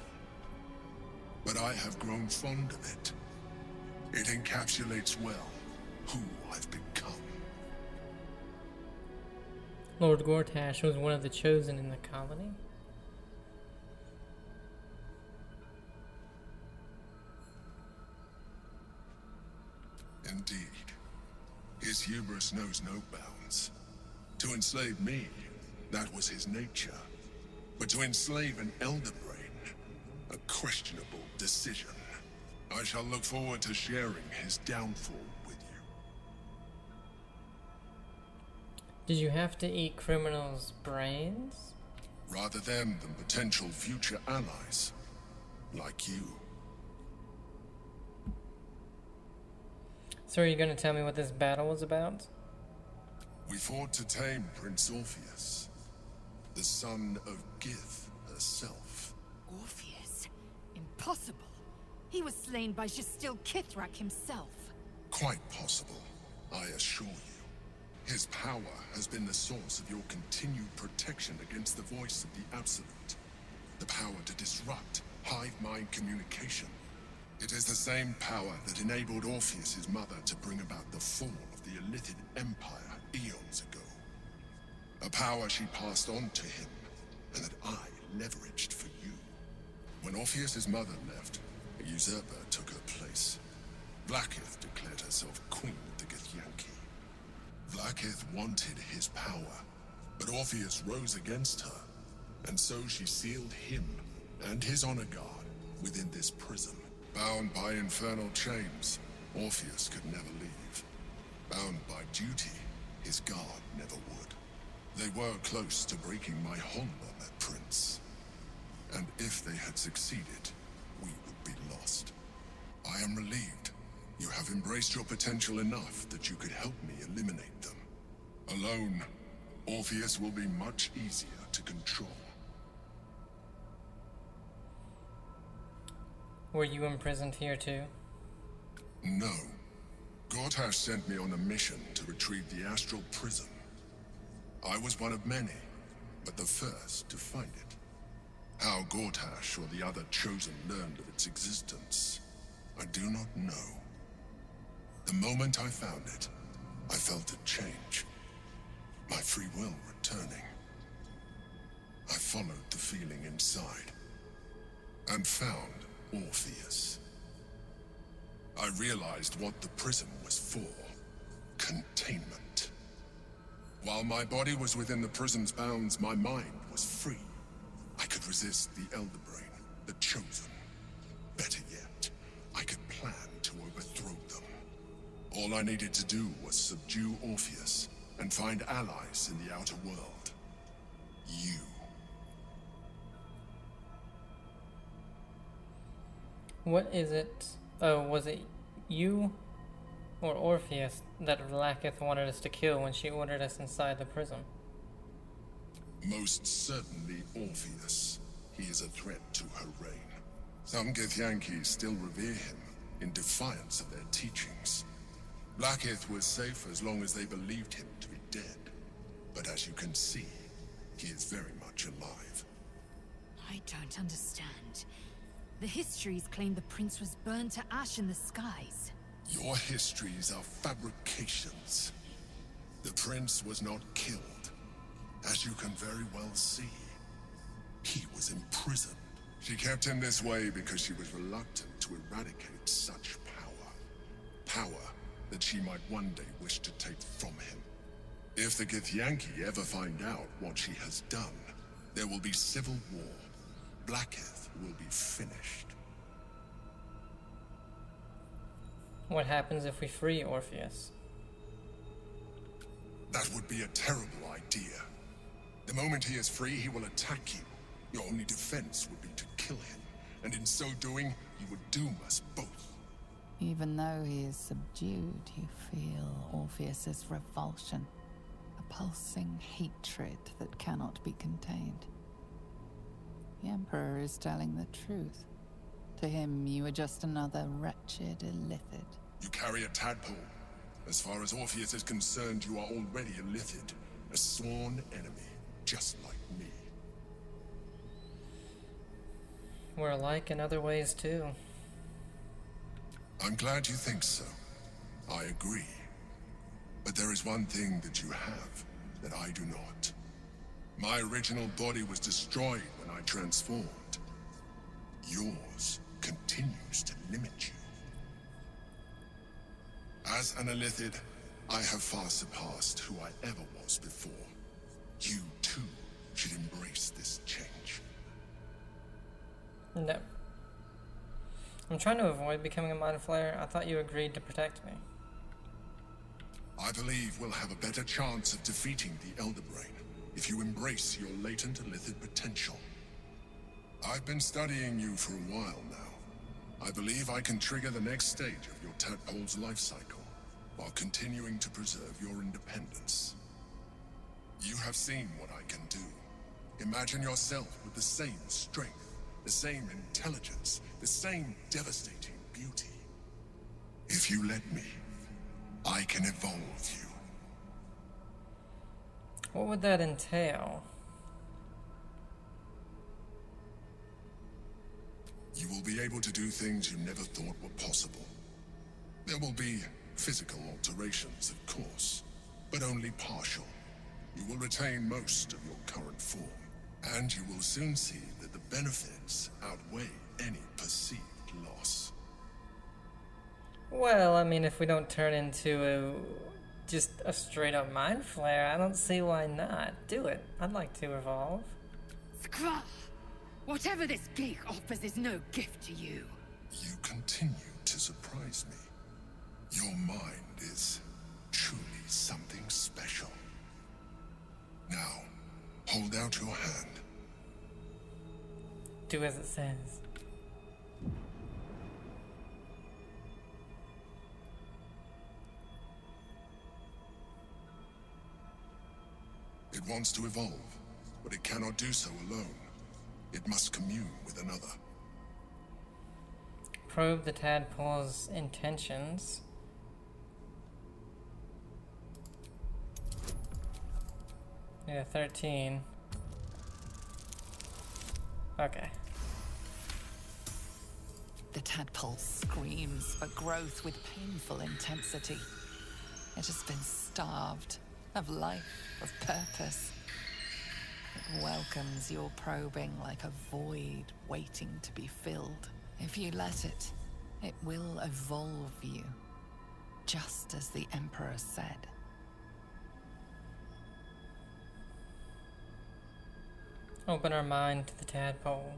But I have grown fond of it. It encapsulates well who I've become. Lord Gortash was one of the chosen in the colony. Indeed. His hubris knows no bounds. To enslave me, that was his nature. But to enslave an Elder Brain, a questionable decision. I shall look forward to sharing his downfall with you. Did you have to eat criminals' brains? Rather them than potential future allies, like you. So are you going to tell me what this battle was about? We fought to tame Prince Orpheus, the son of Gith herself. Orpheus? Impossible. He was slain by Jastil Kithrak himself. Quite possible, I assure you. His power has been the source of your continued protection against the voice of the Absolute. The power to disrupt hive mind communication. It is the same power that enabled Orpheus's mother to bring about the fall of the Illithid Empire eons ago. A power she passed on to him, and that I leveraged for you. When Orpheus's mother left, a usurper took her place. Vlaakith declared herself queen of the Githyanki. Vlaakith wanted his power, but Orpheus rose against her, and so she sealed him and his honor guard within this prison. Bound by infernal chains, Orpheus could never leave. Bound by duty, his guard never would. They were close to breaking my hold on that prince. And if they had succeeded, we would be lost. I am relieved. You have embraced your potential enough that you could help me eliminate them. Alone, Orpheus will be much easier to control. Were you imprisoned here too? No. Gortash sent me on a mission to retrieve the astral prism. I was one of many, but the first to find it. How Gortash or the other chosen learned of its existence, I do not know. The moment I found it, I felt a change. My free will returning. I followed the feeling inside, and found Orpheus. I realized what the prism was for. Containment. While my body was within the prism's bounds, my mind was free. I could resist the Elder Brain, the Chosen. Better yet, I could plan to overthrow them. All I needed to do was subdue Orpheus and find allies in the outer world. You. What is it? Oh, was it you or Orpheus that Vlaakith wanted us to kill when she ordered us inside the prison? Most certainly Orpheus. He is a threat to her reign. Some Githyanki still revere him in defiance of their teachings. Vlaakith was safe as long as they believed him to be dead. But as you can see, he is very much alive. I don't understand. The histories claim the prince was burned to ash in the skies. Your histories are fabrications. The prince was not killed, As you can very well see, he was imprisoned. She kept him this way because she was reluctant to eradicate such power. Power that she might one day wish to take from him. If the Githyanki ever find out what she has done, there will be civil war. Blackheath will be finished. What happens if we free Orpheus? That would be a terrible idea. The moment he is free, he will attack you. Your only defense would be to kill him, and in so doing, you would doom us both. Even though he is subdued, you feel Orpheus's revulsion. A pulsing hatred that cannot be contained. The Emperor is telling the truth. To him, you are just another wretched illithid. You carry a tadpole. As far as Orpheus is concerned, you are already a illithid. A sworn enemy, just like me. We're alike in other ways, too. I'm glad you think so. I agree. But there is one thing that you have that I do not. My original body was destroyed when I transformed. Yours continues to limit you. As an illithid, I have far surpassed who I ever was before. You, too, should embrace this change. No. I'm trying to avoid becoming a Mind Flayer. I thought you agreed to protect me. I believe we'll have a better chance of defeating the Elder Brain if you embrace your latent illithid potential. I've been studying you for a while now. I believe I can trigger the next stage of your tadpole's life cycle, while continuing to preserve your independence. You have seen what I can do. Imagine yourself with the same strength, the same intelligence, the same devastating beauty. If you let me, I can evolve you. What would that entail? You will be able to do things you never thought were possible. There will be physical alterations, of course, but only partial. You will retain most of your current form, and you will soon see that the benefits outweigh any perceived loss. Well, I mean, if we don't turn into just a straight-up Mind Flayer, I don't see why not. Do it. I'd like to evolve. Scrah! Whatever this gig offers is no gift to you. You continue to surprise me. Your mind is truly something special. Now, hold out your hand. Do as it says. It wants to evolve, but it cannot do so alone. It must commune with another. Probe the tadpole's intentions. Yeah, 13. Okay. The tadpole screams for growth with painful intensity. It has been starved of life, of purpose. It welcomes your probing like a void waiting to be filled. If you let it, it will evolve you, just as the Emperor said. Open our mind to the tadpole.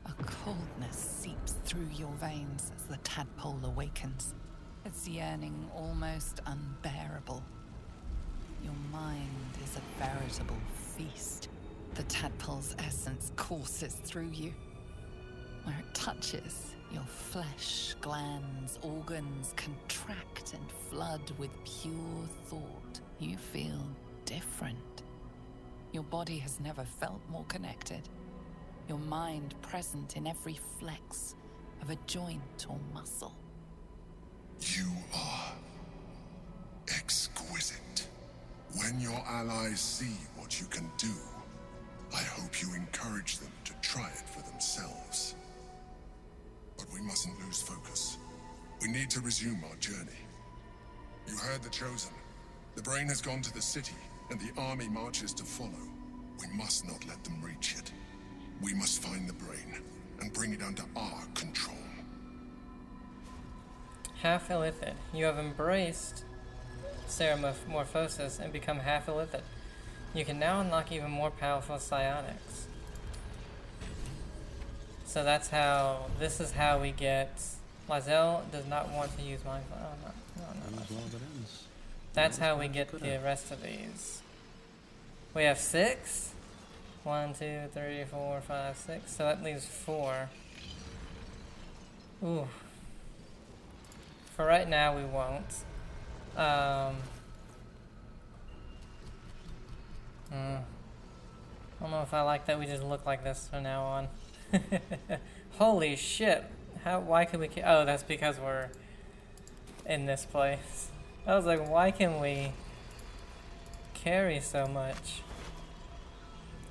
A coldness seeps through your veins as the tadpole awakens, its yearning almost unbearable. Your mind is a veritable feast. The tadpole's essence courses through you. Where it touches, your flesh, glands, organs contract and flood with pure thought. You feel different. Your body has never felt more connected. Your mind present in every flex of a joint or muscle. You are exquisite. When your allies see what you can do, I hope you encourage them to try it for themselves. But we mustn't lose focus. We need to resume our journey. You heard the Chosen. The brain has gone to the city, and the army marches to follow. We must not let them reach it. We must find the brain, and bring it under our control. Half illithid. You have embraced Ceramorphosis and become half illithid. You can now unlock even more powerful psionics. So that's how, this is how we get, Lizelle does not want to use mind. Oh, no. That's how we get the rest of these. We have 6? 1, 2, 3, 4, 5, 6. So that leaves 4. Ooh. For right now, we won't. I don't know if I like that we just look like this from now on. Holy shit. Why can we, oh, that's because we're in this place. I was like, why can we carry so much?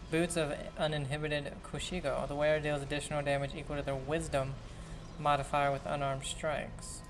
Boots of Uninhibited Kushigo. The wearer deals additional damage equal to their wisdom modifier with unarmed strikes.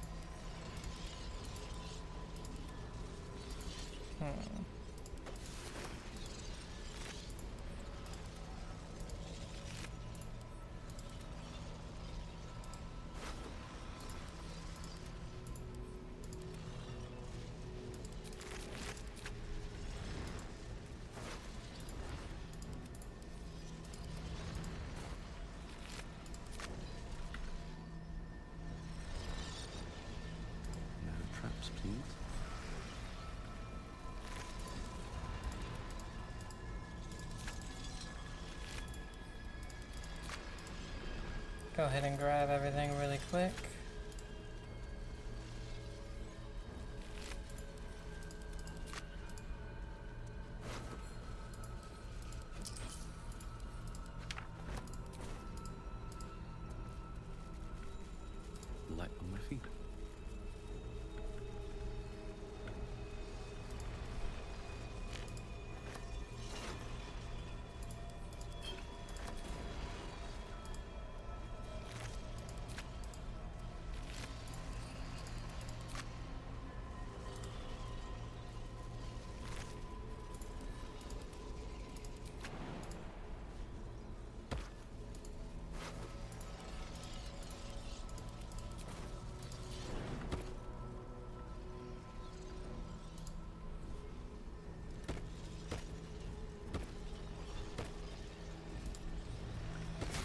Traps, please. Go ahead and grab everything really quick. Light on my feet.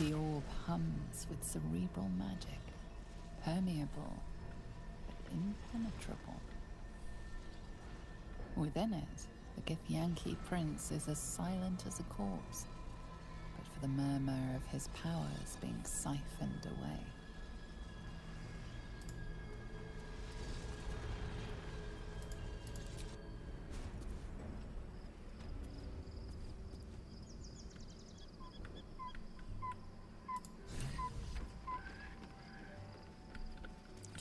The orb hums with cerebral magic, permeable but impenetrable. Within it, the Githyanki prince is as silent as a corpse, but for the murmur of his powers being siphoned away.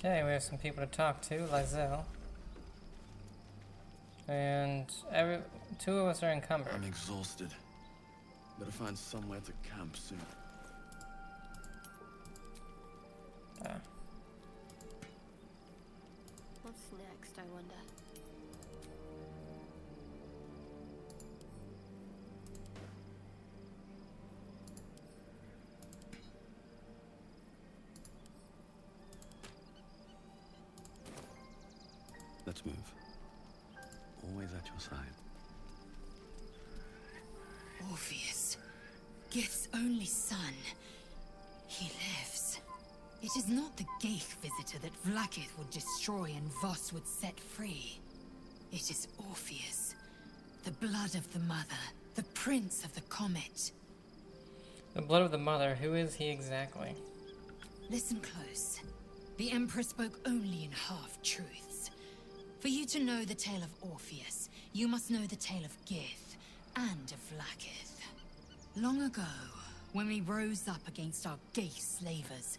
Okay, we have some people to talk to. Lizelle. And two of us are encumbered. I'm exhausted. Better find somewhere to camp soon. What's next, I wonder? Let's move. Always at your side. Orpheus, Gith's only son. He lives. It is not the Gaith visitor that Vlaakith would destroy and Voss would set free. It is Orpheus, the blood of the mother, the prince of the comet. The blood of the mother, who is he exactly? Listen close. The Emperor spoke only in half-truths. For you to know the tale of Orpheus, you must know the tale of Gith and of Vlaakith. Long ago, when we rose up against our Gaith slavers,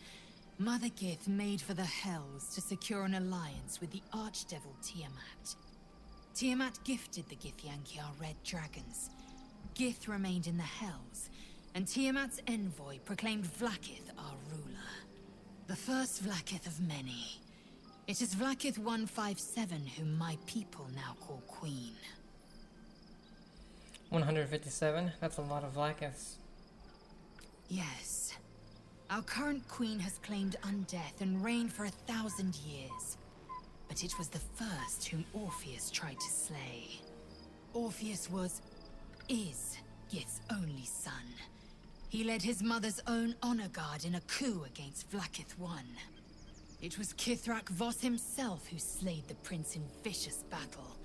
Mother Gith made for the Hells to secure an alliance with the archdevil Tiamat. Tiamat gifted the Githyanki our red dragons. Gith remained in the Hells, and Tiamat's envoy proclaimed Vlaakith our ruler. The first Vlaakith of many. It is Vlaakith 157 whom my people now call Queen. 157? That's a lot of Vlaakiths. Yes. Our current queen has claimed undeath and reigned for 1,000 years. But it was the first whom Orpheus tried to slay. Orpheus is Gith's only son. He led his mother's own honor guard in a coup against Vlaakith I. It was Kithrak Voss himself who slayed the prince in vicious battle.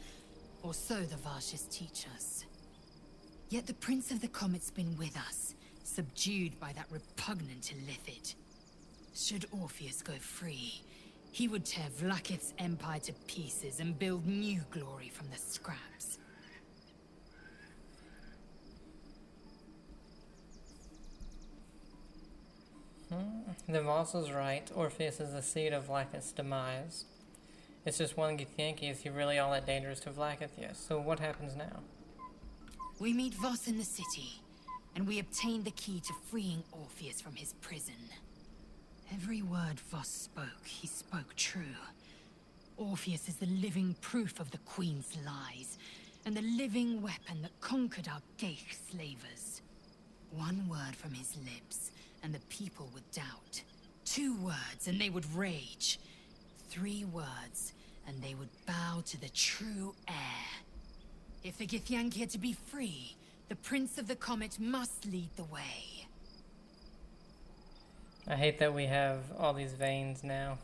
Or so the Varshas teach us. Yet the Prince of the Comet's been with us, subdued by that repugnant Illithid. Should Orpheus go free, he would tear Vlaakith's empire to pieces and build new glory from the scraps. The Voss was right. Orpheus is the seed of Vlaakith's demise. It's just one Githyanki. Is he really all that dangerous to Vlaakith? Yes. So what happens now? We meet Voss in the city, and we obtain the key to freeing Orpheus from his prison. Every word Voss spoke, he spoke true. Orpheus is the living proof of the Queen's lies, and the living weapon that conquered our Geich slavers. One word from his lips, and the people would doubt. 2 words, and they would rage. 3 words, and they would bow to the true heir. If the Githyanki are to be free, the Prince of the Comet must lead the way. I hate that we have all these veins now.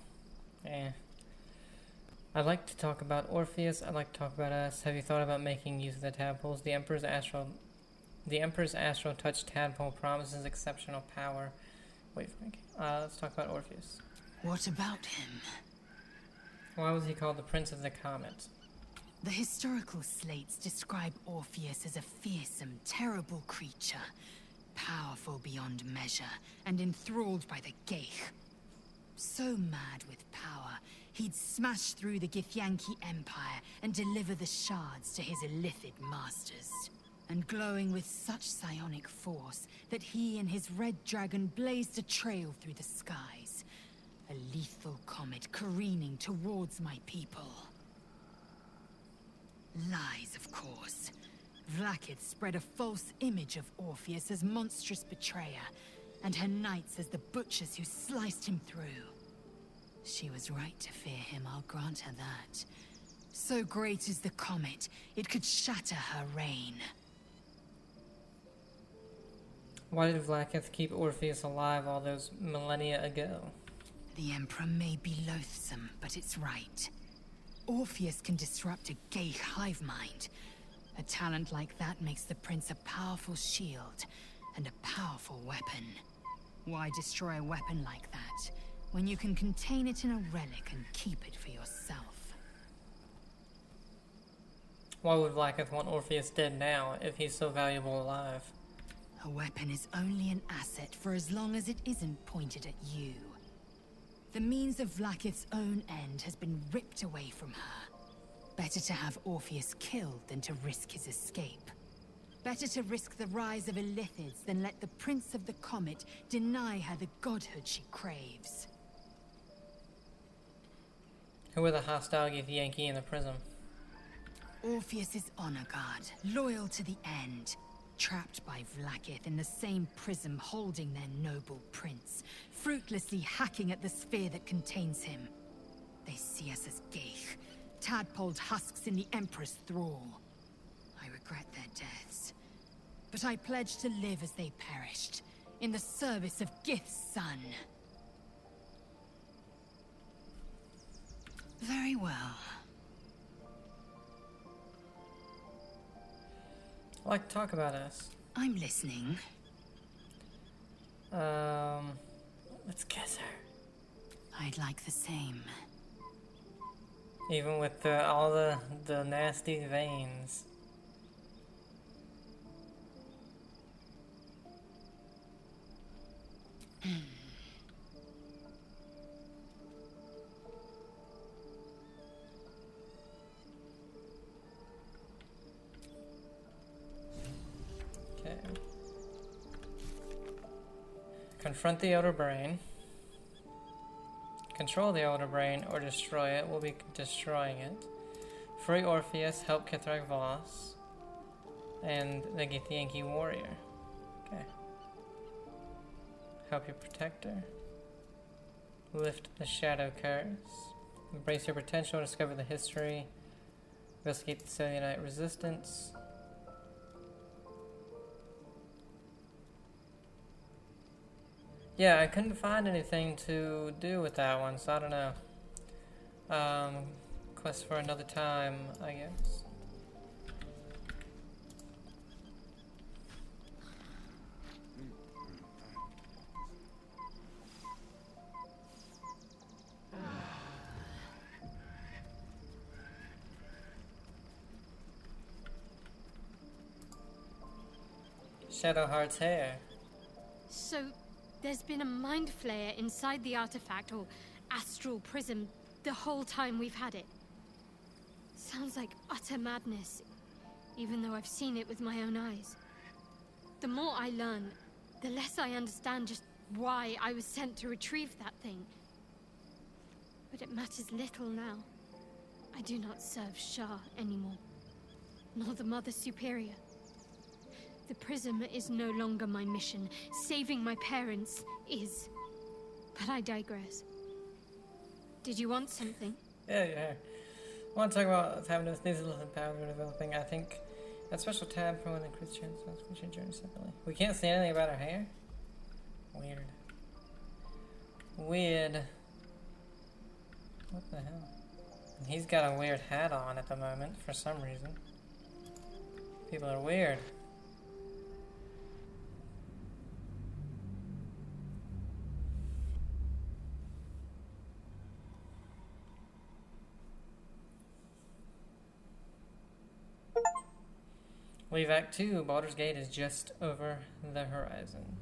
I like to talk about Orpheus. I like to talk about us. Have you thought about making use of the tadpoles? The Emperor's astral touch tadpole promises exceptional power. Wait, Frank. Let's talk about Orpheus. What about him? Why was he called the Prince of the Comet? The historical slates describe Orpheus as a fearsome, terrible creature, powerful beyond measure, and enthralled by the Geich. So mad with power, he'd smash through the Githyanki Empire and deliver the shards to his Illithid masters. And glowing with such psionic force that he and his red dragon blazed a trail through the skies. A lethal comet careening towards my people. Lies, of course. Vlaakith spread a false image of Orpheus as monstrous betrayer, and her knights as the butchers who sliced him through. She was right to fear him, I'll grant her that. So great is the comet, it could shatter her reign. Why did Vlaakith keep Orpheus alive all those millennia ago? The Emperor may be loathsome, but it's right. Orpheus can disrupt a Geich hive mind. A talent like that makes the Prince a powerful shield and a powerful weapon. Why destroy a weapon like that, when you can contain it in a relic and keep it for yourself? Why would Vlaakith want Orpheus dead now, if he's so valuable alive? A weapon is only an asset for as long as it isn't pointed at you. The means of Vlaakith's own end has been ripped away from her. Better to have Orpheus killed than to risk his escape. Better to risk the rise of Illithids than let the Prince of the Comet deny her the godhood she craves. Who are the hostile Githyanki in the prism? Orpheus's honor guard, loyal to the end. Trapped by Vlaakith in the same prism holding their noble prince, fruitlessly hacking at the sphere that contains him. They see us as Geich, tadpoled husks in the Emperor's thrall. I regret their deaths, but I pledge to live as they perished, in the service of Gith's son. Very well. I'd like to talk about us. I'm listening. Let's kiss her. I'd like the same. Even with all the nasty veins. Okay. Confront the outer brain. Control the Elder Brain or destroy it. We'll be destroying it. Free Orpheus, help Kithrak Voss. And the Githyanki Warrior. Okay. Help your protector. Lift the Shadow Curse. Embrace your potential, discover the history. Investigate the Cellulite resistance. Yeah, I couldn't find anything to do with that one, so I don't know. Quest for another time, I guess. Shadowheart's hair. So, there's been a mind flayer inside the artifact, or astral prism, the whole time we've had it. Sounds like utter madness, even though I've seen it with my own eyes. The more I learn, the less I understand just why I was sent to retrieve that thing. But it matters little now. I do not serve Shah anymore, nor the Mother Superior. The prism is no longer my mission. Saving my parents is. But I digress. Did you want something? Yeah. I want to talk about what's happening with these little powers we're developing. I think that special tab for when the Christian journey separately. We can't see anything about her hair? Weird. What the hell? And he's got a weird hat on at the moment for some reason. People are weird. Leave Act 2, Baldur's Gate is just over the horizon.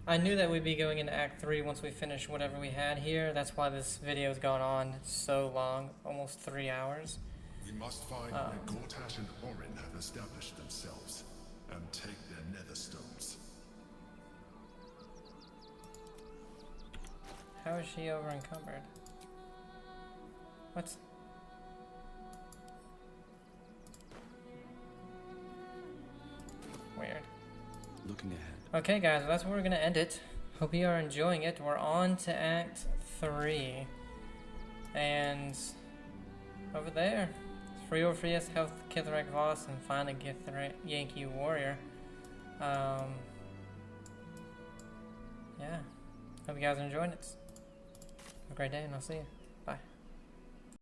I knew that we'd be going into Act 3 once we finish whatever we had here. That's why this video's gone on so long, almost 3 hours. We must find where Gortash and Orin have established themselves, and take their nether stones. How is she over encumbered? What's... Weird. Looking ahead. Okay guys, well, that's where we're gonna end it. Hope you are enjoying it. We're on to Act 3. And over there, free Orpheus, help Kithrak Voss, and find a Githyanki Warrior. Yeah. Hope you guys are enjoying it. Have a great day, and I'll see you.